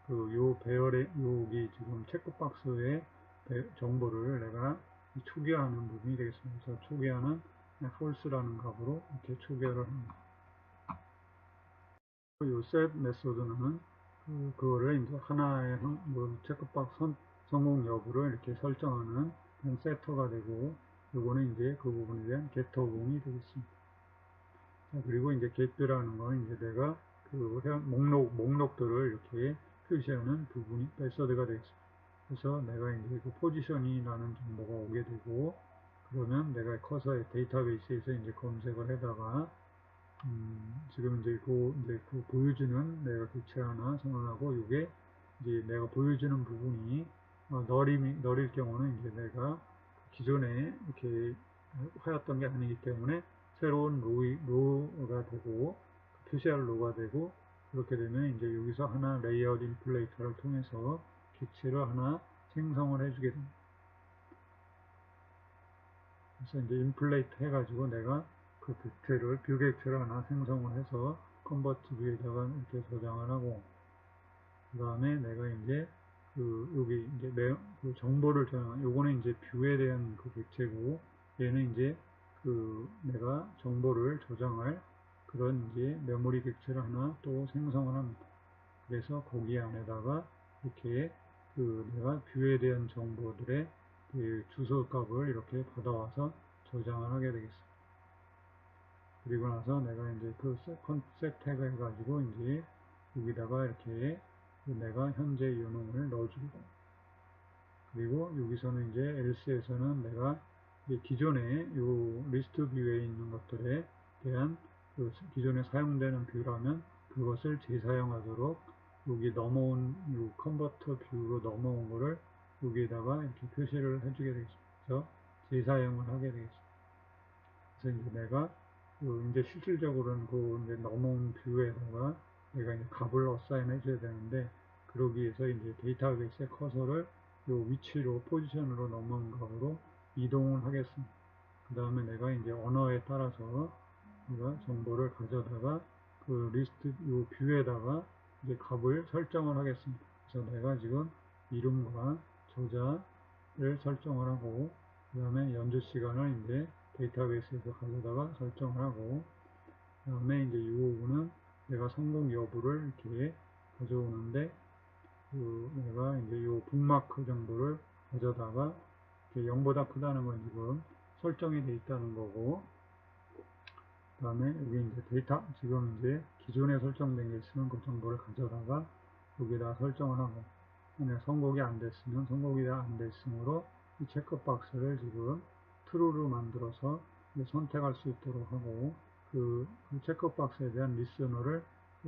요 배열의 여기 지금 체크박스의 정보를 내가 초기화하는 부분이 되겠습니다. 그래서 초기화는 false라는 값으로 이렇게 초기화를 합니다. 요 set 메소드는 그거를 이제 하나의 체크박스 성공 여부를 이렇게 설정하는 세터가 되고, 요거는 이제 그 부분에 대한 getter 부분이 되겠습니다. 자, 그리고 이제 get라는 건 이제 내가 그 목록들을 이렇게 표시하는 부분이 메소드가 되겠습니다. 그래서 내가 이제 그 포지션이라는 정보가 오게 되고, 그러면 내가 커서의 데이터베이스에서 이제 검색을 해다가 지금 이제 그 보여주는 내가 객체 하나 선언하고 이게 이제 내가 보여주는 부분이 널일 경우는 이제 내가 기존에 이렇게 하였던 게 아니기 때문에 새로운 로가 되고 표시할 로가 되고 그렇게 되면 이제 여기서 하나 레이아웃 인플레이터를 통해서 객체를 하나 생성을 해주게 됩니다. 그래서 이제 인플레이트 해가지고 내가 그 객체를 뷰 객체를 하나 생성을 해서 컨버트 뷰에다가 이렇게 저장을 하고 그 다음에 내가 이제 여기 이제 그 정보를 저장 요거는 이제 뷰에 대한 그 객체고 얘는 이제 내가 정보를 저장할 그런 이제 메모리 객체를 하나 또 생성을 합니다. 그래서 거기 안에다가 이렇게 내가 뷰에 대한 정보들의 그 주소 값을 이렇게 받아와서 저장을 하게 되겠습니다. 그리고 나서 내가 이제 셋 태그 해가지고 이제 여기다가 이렇게 내가 현재 요놈을 넣어주고 그리고 여기서는 이제 else에서는 내가 기존에 요 리스트 뷰에 있는 것들에 대한 기존에 사용되는 뷰라면 그것을 재사용하도록 여기 넘어온 요 컨버터 뷰로 넘어온 거를 여기에다가 이렇게 표시를 해주게 되겠습니다. 그래서 재사용을 하게 되겠습니다. 그래서 이제 내가 이제 실질적으로는 이제 넘어온 뷰에다가 내가 이제 값을 어사인 해줘야 되는데 그러기 위해서 이제 데이터베이스의 커서를 요 위치로 포지션으로 넘어온 값으로 이동을 하겠습니다. 그 다음에 내가 이제 언어에 따라서 내가 정보를 가져다가 그 리스트 요 뷰에다가 이제 값을 설정을 하겠습니다. 그래서 내가 지금 이름과 저자를 설정을 하고 그 다음에 연주 시간을 이제 데이터베이스에서 가져다가 설정을 하고 그 다음에 이제 이 부분은 내가 성공 여부를 이렇게 가져오는데 내가 이제 요 북마크 정도를 가져다가 이렇게 0보다 크다는 건 지금 설정이 돼 있다는 거고 그 다음에 여기 이제 데이터 지금 이제 기존에 설정된 게 있으면 그 정보를 가져다가 여기다 설정을 하고 만약 선곡이 안 됐으면 선곡이 안 됐으므로 이 체크박스를 지금 true로 만들어서 선택할 수 있도록 하고 그 체크박스에 대한 리스너를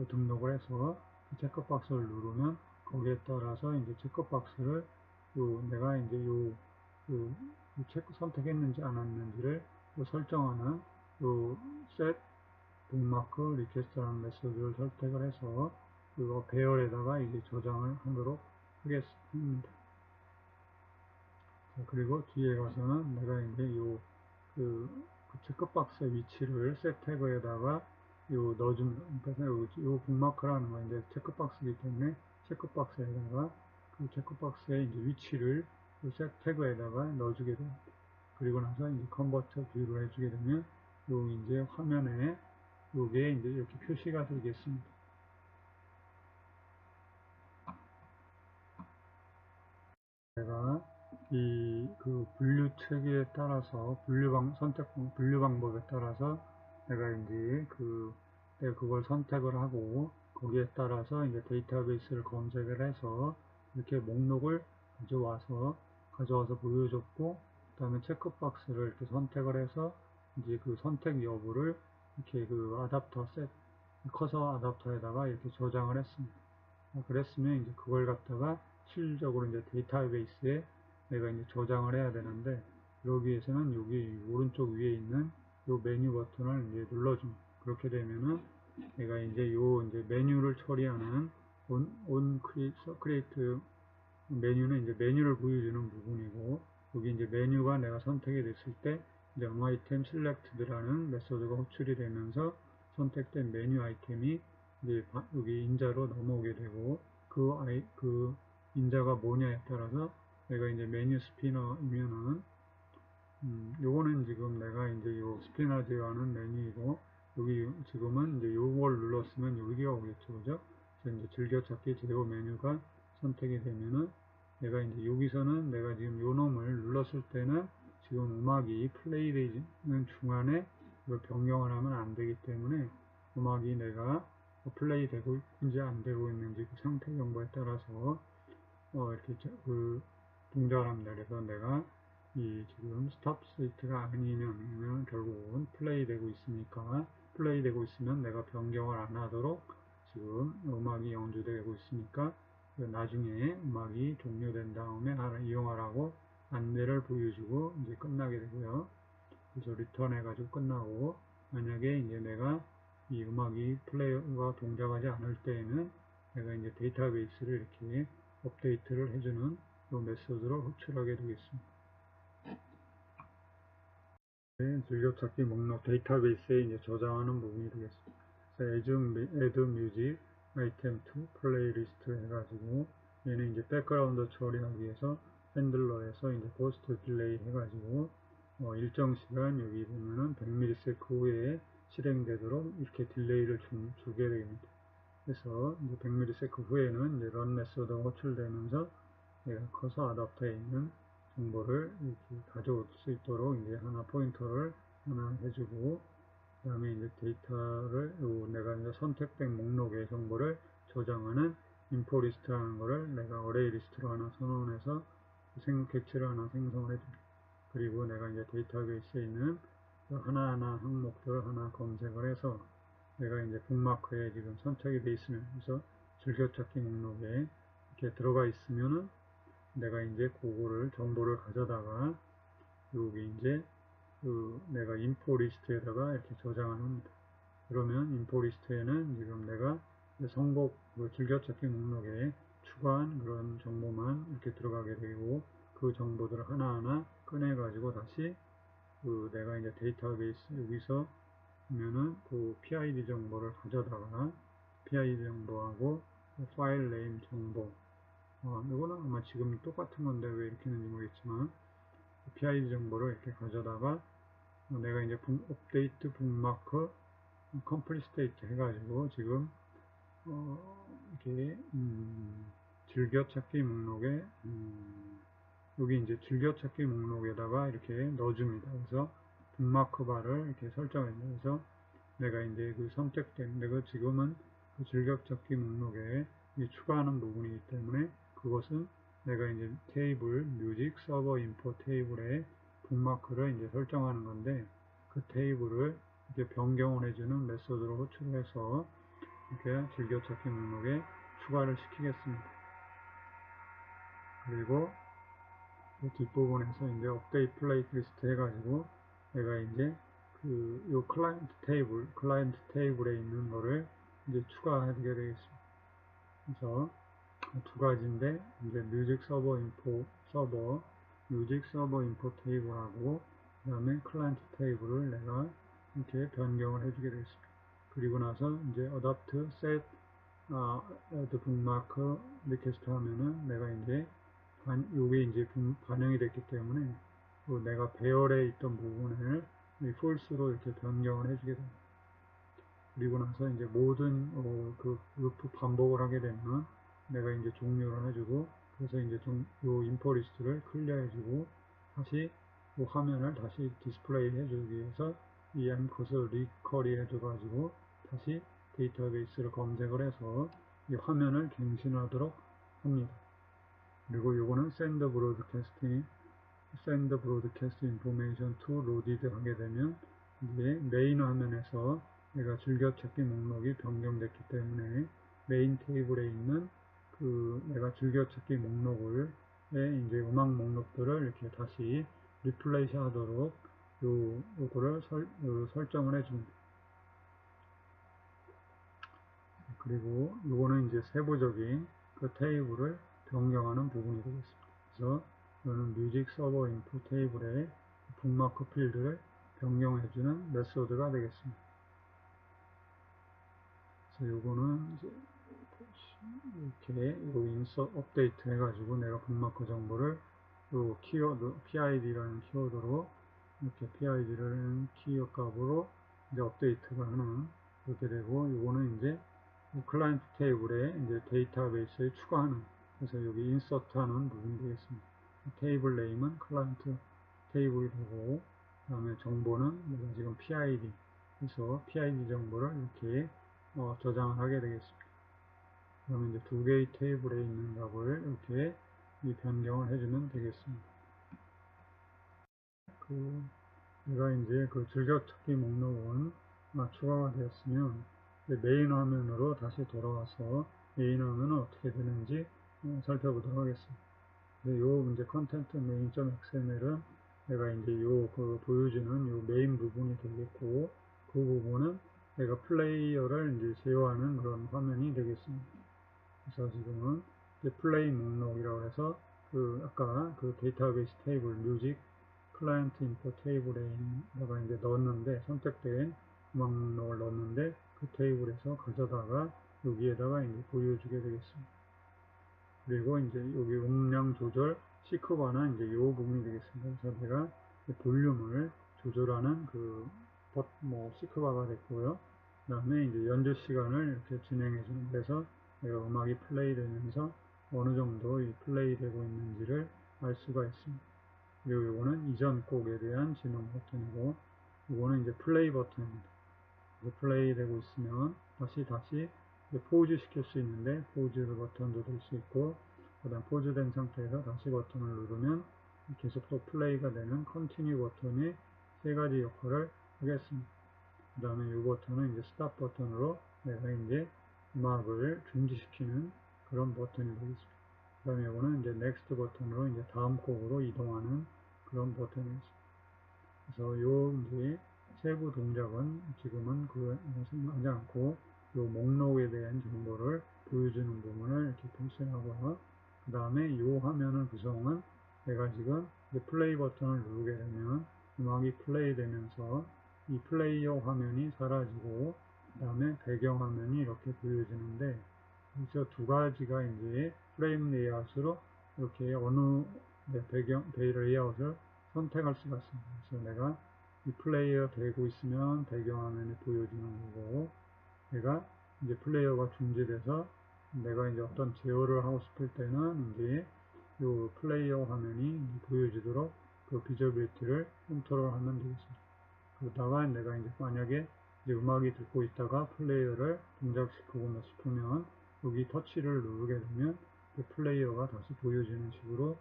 등록을 해서 그 체크박스를 누르면 거기에 따라서 이제 체크박스를 내가 이제 체크 선택했는지 안 했는지를 설정하는 set 북마크 리퀘스트라는 메시지를 선택을 해서 그거 배열에다가 이제 저장을 하도록 하겠습니다. 그리고 뒤에 가서는 내가 이제 그 체크박스의 위치를 셋 태그에다가 넣어주면, 그래서 요 북마크라는 건 이제 체크박스이기 때문에 체크박스에다가 그 체크박스의 이제 위치를 셋 태그에다가 넣어주게 됩니다. 그리고 나서 이제 컨버터 뷰를 해주게 되면 요 이제 화면에 요게 이제 이렇게 표시가 되겠습니다. 내가 그 분류 체계에 따라서 분류 방법에 따라서 내가 이제 내가 그걸 선택을 하고 거기에 따라서 이제 데이터베이스를 검색을 해서 이렇게 목록을 가져와서 보여줬고 그 다음에 체크박스를 이렇게 선택을 해서 이제 그 선택 여부를 이렇게 커서 아답터에다가 이렇게 저장을 했습니다. 그랬으면 이제 그걸 갖다가 실질적으로 이제 데이터베이스에 내가 이제 저장을 해야 되는데 그러기 위해서는 여기 오른쪽 위에 있는 요 메뉴 버튼을 이제 눌러줍니다. 그렇게 되면은 내가 이제 이제 메뉴를 처리하는 크리에이트 메뉴는 이제 메뉴를 보여주는 부분이고 여기 이제 메뉴가 내가 선택이 됐을 때 이제 아이템 셀렉트드라는 메소드가 호출이 되면서 선택된 메뉴 아이템이 이제 여기 인자로 넘어오게 되고 그 인자가 뭐냐에 따라서 내가 이제 메뉴 스피너이면은 요거는 지금 내가 이제 요 스피너즈라는 메뉴이고 여기 지금은 이제 요걸 눌렀으면 여기가 오겠죠, 그죠? 그래서 이제 즐겨찾기 제어 메뉴가 선택이 되면은 내가 이제 여기서는 내가 지금 요 놈을 눌렀을 때는 지금 음악이 플레이 되는 중간에 이걸 변경을 하면 안 되기 때문에 음악이 내가 플레이 되고 있는지 안 되고 있는지 그 상태 정보에 따라서 이렇게 동작을 합니다. 그래서 내가 이 지금 스톱 스테이트가 아니면 결국은 플레이 되고 있으니까, 플레이 되고 있으면 내가 변경을 안 하도록 지금 음악이 연주되고 있으니까 나중에 음악이 종료된 다음에 이용하라고 안내를 보여주고 이제 끝나게 되고요. 그래서 리턴 해가지고 끝나고, 만약에 이제 내가 이 음악이 플레이가 동작하지 않을 때에는 내가 이제 데이터베이스를 이렇게 업데이트를 해주는 이 메소드로 호출하게 되겠습니다. 즐겨찾기 목록 데이터베이스에 이제 저장하는 부분이 되겠습니다. 그래서 add music item to playlist 해가지고 얘는 이제 백그라운드 처리하기 위해서 핸들러에서 이제 포스트 딜레이 해가지고 일정 시간 여기 보면은 100ms 후에 실행되도록 이렇게 딜레이를 주게 됩니다. 그래서 이제 100ms 후에는 이제 run 메소드가 호출되면서 내가 커서 어댑터에 있는 정보를 이렇게 가져올 수 있도록 이제 하나 포인터를 하나 해주고, 그 다음에 이제 데이터를 내가 이제 선택된 목록의 정보를 저장하는 인포리스트라는 거를 내가 어레이 리스트로 하나 선언해서 객체를 하나 생성을 해줍니다. 그리고 내가 이제 데이터베이스에 있는 하나하나 항목들을 하나 검색을 해서 내가 이제 북마크에 지금 선택이 되어 있으면, 그래서 즐겨찾기 목록에 이렇게 들어가 있으면은 내가 이제 그거를 정보를 가져다가 여기 이제 내가 인포 리스트에다가 이렇게 저장을 합니다. 그러면 인포 리스트에는 지금 내가 선곡 즐겨찾기 목록에 추가한 그런 정보만 이렇게 들어가게 되고, 그 정보들을 하나하나 꺼내 가지고 다시 내가 이제 데이터베이스 여기서 보면은 그 PID 정보를 가져다가 PID 정보하고 파일 네임 정보, 이거는 아마 지금 똑같은 건데 왜 이렇게 했는지 모르겠지만 PID 정보를 이렇게 가져다가 내가 이제 업데이트 북마크 컴플리트 스테이트 해가지고 지금 이렇게 즐겨찾기 목록에 여기 이제 즐겨찾기 목록에다가 이렇게 넣어줍니다. 그래서 북마크 바를 이렇게 설정해요. 그래서 내가 이제 그 선택된, 내가 지금은 그 즐겨찾기 목록에 추가하는 부분이기 때문에 그것은 내가 이제 테이블, 뮤직, 서버 인포 테이블에 북마크를 이제 설정하는 건데, 그 테이블을 이렇게 변경을 해주는 메소드로 호출해서 이렇게 즐겨찾기 목록에 추가를 시키겠습니다. 그리고 뒷부분에서 이제 업데이트 플레이트 리스트 해가지고 내가 이제 요 클라이언트 테이블에 있는 거를 이제 추가하게 되겠습니다. 그래서 두 가지인데, 이제 뮤직 서버 인포 테이블하고, 그 다음에 클라이언트 테이블을 내가 이렇게 변경을 해주게 되겠습니다. 그리고 나서 이제 어댑트 셋 add 북마크 리퀘스트 하면은 내가 이제 요게 이제 반영이 됐기 때문에 내가 배열에 있던 부분을 false로 이렇게 변경을 해주게 됩니다. 그리고 나서 이제 모든 그 루프 반복을 하게 되면 내가 이제 종료를 해주고, 그래서 이제 요 인포 리스트를 클리어 해주고 다시 그 화면을 다시 디스플레이 해주기 위해서 이 엠컷을 리커리 해줘가지고 다시 데이터베이스를 검색을 해서 이 화면을 갱신하도록 합니다. 그리고 요거는 send broadcast information to loaded 하게 되면 이제 메인 화면에서 내가 즐겨찾기 목록이 변경됐기 때문에 메인 테이블에 있는 내가 즐겨찾기 목록을 이제 음악 목록들을 이렇게 다시 리플레이스 하도록 요거를 설정을 해줍니다. 그리고 요거는 이제 세부적인 그 테이블을 변경하는 부분이 되겠습니다. 그래서 이거는 뮤직 서버 인포 테이블에 북마크 필드를 변경해주는 메소드가 되겠습니다. 그래서 요거는 이제 이렇게 요 인서 업데이트 해가지고 내가 북마크 정보를 요 키워드 PID라는 키워드로 이렇게 PID라는 키워드 값으로 이제 업데이트가 하는 이렇게 되고, 요거는 이제 클라이언트 테이블에 이제 데이터베이스에 추가하는, 그래서 여기 인서트 하는 부분이 되겠습니다. 테이블 네임은 클라이언트 테이블이 되고, 그 다음에 정보는 내가 지금 PID, 그래서 PID 정보를 이렇게 저장을 하게 되겠습니다. 그러면 이제 두 개의 테이블에 있는 값을 이렇게 변경을 해주면 되겠습니다. 내가 이제 그 즐겨찾기 목록은 추가가 되었으면 메인 화면으로 다시 돌아와서 메인 화면은 어떻게 되는지 살펴보도록 하겠습니다. 요 이제 컨텐트 main.xml은 내가 이제 그 보여주는 요 메인 부분이 되겠고, 그 부분은 내가 플레이어를 이제 제어하는 그런 화면이 되겠습니다. 그래서 지금은 플레이 목록이라고 해서 아까 그 데이터베이스 테이블 뮤직 클라이언트 인포 테이블에다가 이제 넣었는데, 선택된 음악 목록을 넣었는데 그 테이블에서 가져다가 여기에다가 이제 보여주게 되겠습니다. 그리고 이제 여기 음량 조절 시크바는 이제 이 부분이 되겠습니다. 그래서 내가 볼륨을 조절하는 시크바가 됐고요. 그 다음에 이제 연주 시간을 이렇게 진행해 주는 데서 내가 음악이 플레이 되면서 어느 정도 플레이 되고 있는지를 알 수가 있습니다. 그리고 이거는 이전 곡에 대한 진행 버튼이고, 이거는 이제 플레이 버튼입니다. 플레이 되고 있으면 다시 포즈 시킬 수 있는데 포즈 버튼도 될 수 있고, 그 다음 포즈 된 상태에서 다시 버튼을 누르면 계속 또 플레이가 되는 컨티뉴 버튼이 세 가지 역할을 하겠습니다. 그 다음에 이 버튼은 이제 스탑 버튼으로 내가 이제 음악을 중지시키는 그런 버튼이 되겠습니다. 그 다음에 이거는 이제 넥스트 버튼으로 이제 다음 곡으로 이동하는 그런 버튼이겠습니다. 그래서 요 이제 세부 동작은 지금은 생각하지 않고 요 목록에 대한 정보를 보여주는 부분을 이렇게 표시하고요. 그 다음에 요 화면의 구성은 내가 지금 플레이 버튼을 누르게 되면 음악이 플레이 되면서 이 플레이어 화면이 사라지고, 그 다음에 배경 화면이 이렇게 보여지는데, 그래서 두 가지가 이제 프레임 레이아웃으로 이렇게 어느 배경 레이아웃을 선택할 수가 있습니다. 그래서 내가 이 플레이어 되고 있으면 배경화면이 보여지는 거고, 내가 이제 플레이어가 중지돼서 내가 이제 어떤 제어를 하고 싶을 때는 이제 이 플레이어 화면이 보여지도록 그 비저빌리티를 컨트롤하면 되겠습니다. 그러다가 내가 이제 만약에 이제 음악이 듣고 있다가 플레이어를 동작시키고 싶으면 여기 터치를 누르게 되면 플레이어가 다시 보여지는 식으로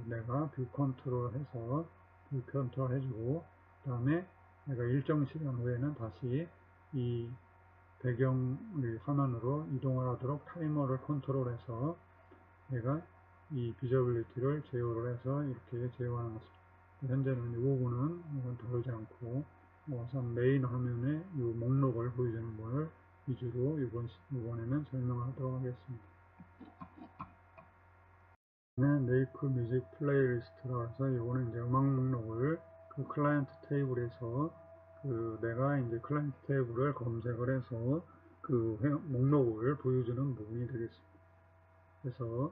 내가 뷰 컨트롤 해서 뷰 컨트롤 해주고, 그 다음에 내가 일정 시간 후에는 다시 이 배경 화면으로 이동을 하도록 타이머를 컨트롤해서 내가 이 비저빌리티를 제어를 해서 이렇게 제어하는 것입니다. 현재는 이 부분은 이건 다루지 않고 우선 메인 화면에 이 목록을 보여주는 것을 위주로 이번에는 설명하도록 하겠습니다. 메이크 뮤직 플레이리스트라 해서 이거는 이제 음악 목록을 클라이언트 테이블에서 내가 이제 클라이언트 테이블을 검색을 해서 목록을 보여주는 부분이 되겠습니다. 그래서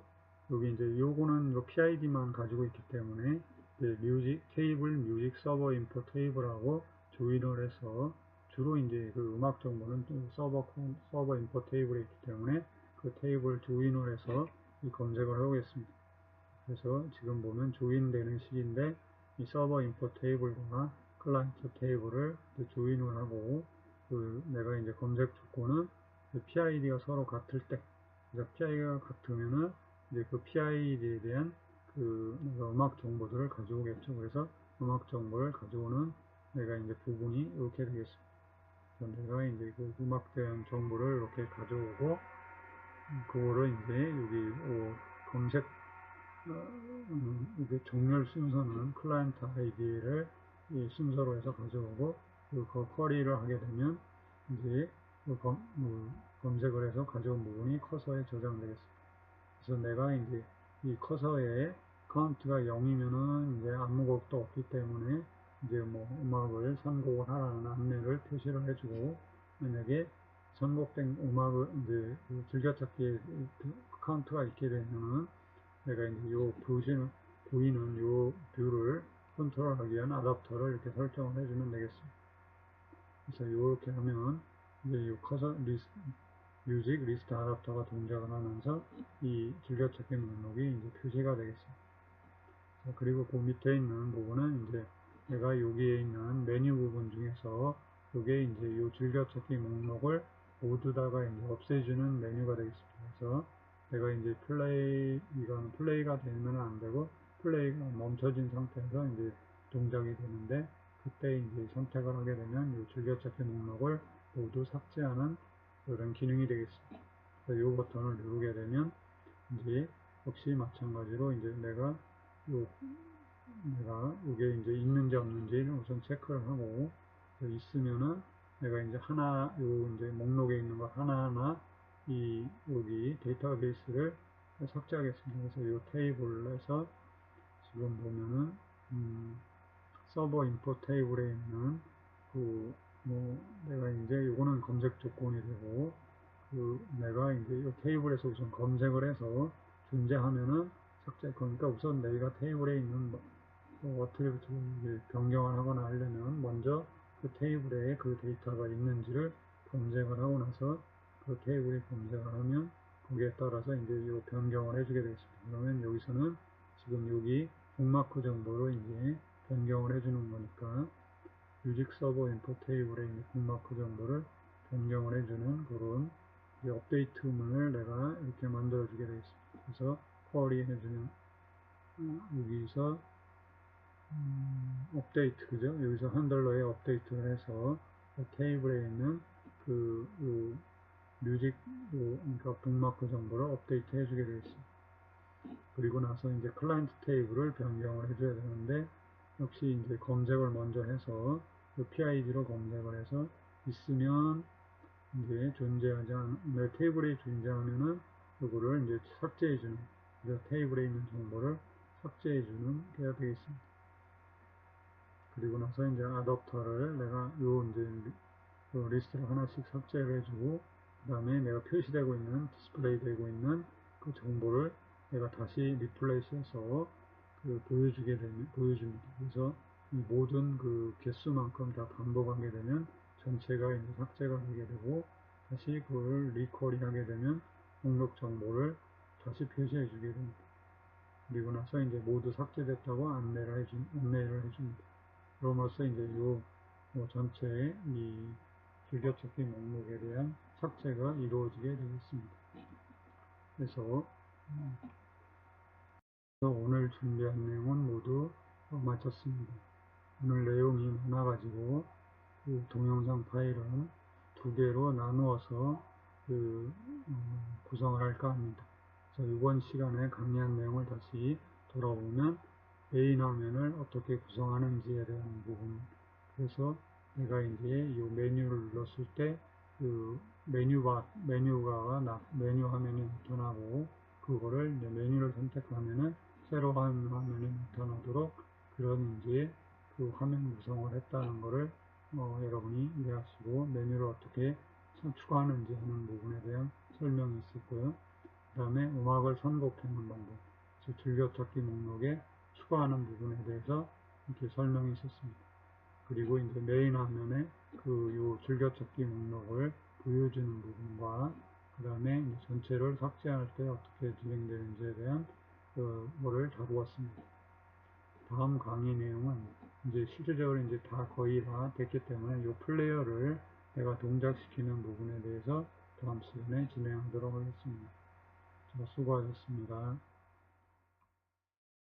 여기 이제 요거는 PID만 가지고 있기 때문에 테이블 뮤직 서버 인포 테이블하고 조인을 해서 주로 이제 음악 정보는 서버 인포 테이블에 있기 때문에 그 테이블 조인을 해서 이 검색을 하겠습니다. 그래서 지금 보면 조인되는 식인데 이 서버 인포 테이블과 클라이언트 테이블을 조인을 하고, 내가 이제 검색 조건은 PID가 서로 같을 때, 그래서 PID가 같으면은 이제 PID에 대한 내가 음악 정보들을 가져오겠죠. 그래서 음악 정보를 가져오는 내가 이제 부분이 이렇게 되겠습니다. 그래서 내가 이제 음악 대한 정보를 이렇게 가져오고, 그거를 이제 여기 검색 이게 정렬 순서는 클라이언트 아이디를 이 순서로 해서 가져오고, 그 쿼리를 하게 되면 이제 검색을 해서 가져온 부분이 커서에 저장되겠습니다. 그래서 내가 이제 이 커서에 카운트가 0이면은 이제 아무 곡도 없기 때문에 이제 음악을 선곡을 하라는 안내를 표시를 해주고, 만약에 선곡된 음악을 이제 즐겨찾기 카운트가 있게 되면은 내가 이제 보이는 요 뷰를 컨트롤하기 위한 아답터를 이렇게 설정을 해주면 되겠습니다. 그래서 이렇게 하면 이제 요 커서 뮤직 리스트 아답터가 동작을 하면서 이 즐겨찾기 목록이 이제 표시가 되겠습니다. 그리고 그 밑에 있는 부분은 이제 내가 여기에 있는 메뉴 부분 중에서 이게 이제 요 즐겨찾기 목록을 모두 다가 이제 없애주는 메뉴가 되겠습니다. 그래서 내가 이제 플레이가 되면 안 되고 플레이가 멈춰진 상태에서 이제 동작이 되는데, 그때 이제 선택을 하게 되면 이 즐겨찾기 목록을 모두 삭제하는 그런 기능이 되겠습니다. 그래서 이 버튼을 누르게 되면 이제 역시 마찬가지로 이제 내가 이게 이제 있는지 없는지를 우선 체크를 하고, 있으면은 내가 이제 이제 목록에 있는 거 하나하나 여기 데이터베이스를 삭제하겠습니다. 그래서 이 테이블에서 지금 보면은, 서버 인포 테이블에 있는 내가 이제 요거는 검색 조건이 되고, 내가 이제 이 테이블에서 우선 검색을 해서 존재하면은 그러니까 우선 내가 테이블에 있는 어떻게 변경을 하거나 하려면 먼저 그 테이블에 그 데이터가 있는지를 검색을 하고 나서 그 테이블에 검색을 하면 거기에 따라서 이제 이 변경을 해주게 되겠습니다. 그러면 여기서는 지금 여기 북마크 정보를 이제 변경을 해주는 거니까 뮤직 서버 인포 테이블에 있는 북마크 정보를 변경을 해주는 그런 업데이트문을 내가 이렇게 만들어 주게 되겠습니다. 그래서 쿼리 해주면 여기서 업데이트, 그죠? 여기서 핸들러에 업데이트를 해서 테이블에 있는 뮤직, 그러니까 북마크 정보를 업데이트 해주게 되겠습니다. 그리고 나서 이제 클라이언트 테이블을 변경을 해줘야 되는데, 역시 이제 검색을 먼저 해서 PID로 검색을 해서 있으면 이제 내 테이블에 존재하면은 이거를 이제 삭제해주는, 그래서 테이블에 있는 정보를 삭제해주는 게 되겠습니다. 그리고 나서 이제 아답터를 내가 이제 리스트를 하나씩 삭제를 해주고, 그 다음에 내가 표시되고 있는, 디스플레이 되고 있는 그 정보를 내가 다시 리플레이스해서 보여줍니다. 그래서 이 모든 그 개수만큼 다 반복하게 되면 전체가 이제 삭제가 되게 되고, 다시 그걸 리쿼리 하게 되면 목록 정보를 다시 표시해 주게 됩니다. 그리고 나서 이제 모두 삭제됐다고 안내를 해줍니다. 그럼으로써 이제 전체 즐겨찾기 목록에 대한 삭제가 이루어지게 되겠습니다. 그래서 오늘 준비한 내용은 모두 마쳤습니다. 오늘 내용이 많아가지고 동영상 파일은 2개로 나누어서 구성을 할까 합니다. 이번 시간에 강의한 내용을 다시 돌아보면 메인 화면을 어떻게 구성하는지에 대한 부분, 그래서 내가 이제 이 메뉴를 눌렀을 때 메뉴 화면이 나타나고, 그거를 이제 메뉴를 선택하면은 새로운 화면이 나타나도록 그런 이제 화면 구성을 했다는 것을 여러분이 이해하시고, 메뉴를 어떻게 추가하는지 하는 부분에 대한 설명이 있었고요. 그 다음에 음악을 선곡하는 방법, 즐겨찾기 목록에 추가하는 부분에 대해서 이렇게 설명이 있었습니다. 그리고 이제 메인 화면에 요 즐겨찾기 목록을 보여주는 부분과, 그 다음에 전체를 삭제할 때 어떻게 진행되는지에 대한 거를 다루었습니다. 다음 강의 내용은 이제 실질적으로 이제 거의 다 됐기 때문에 이 플레이어를 내가 동작시키는 부분에 대해서 다음 시간에 진행하도록 하겠습니다. 수고하셨습니다.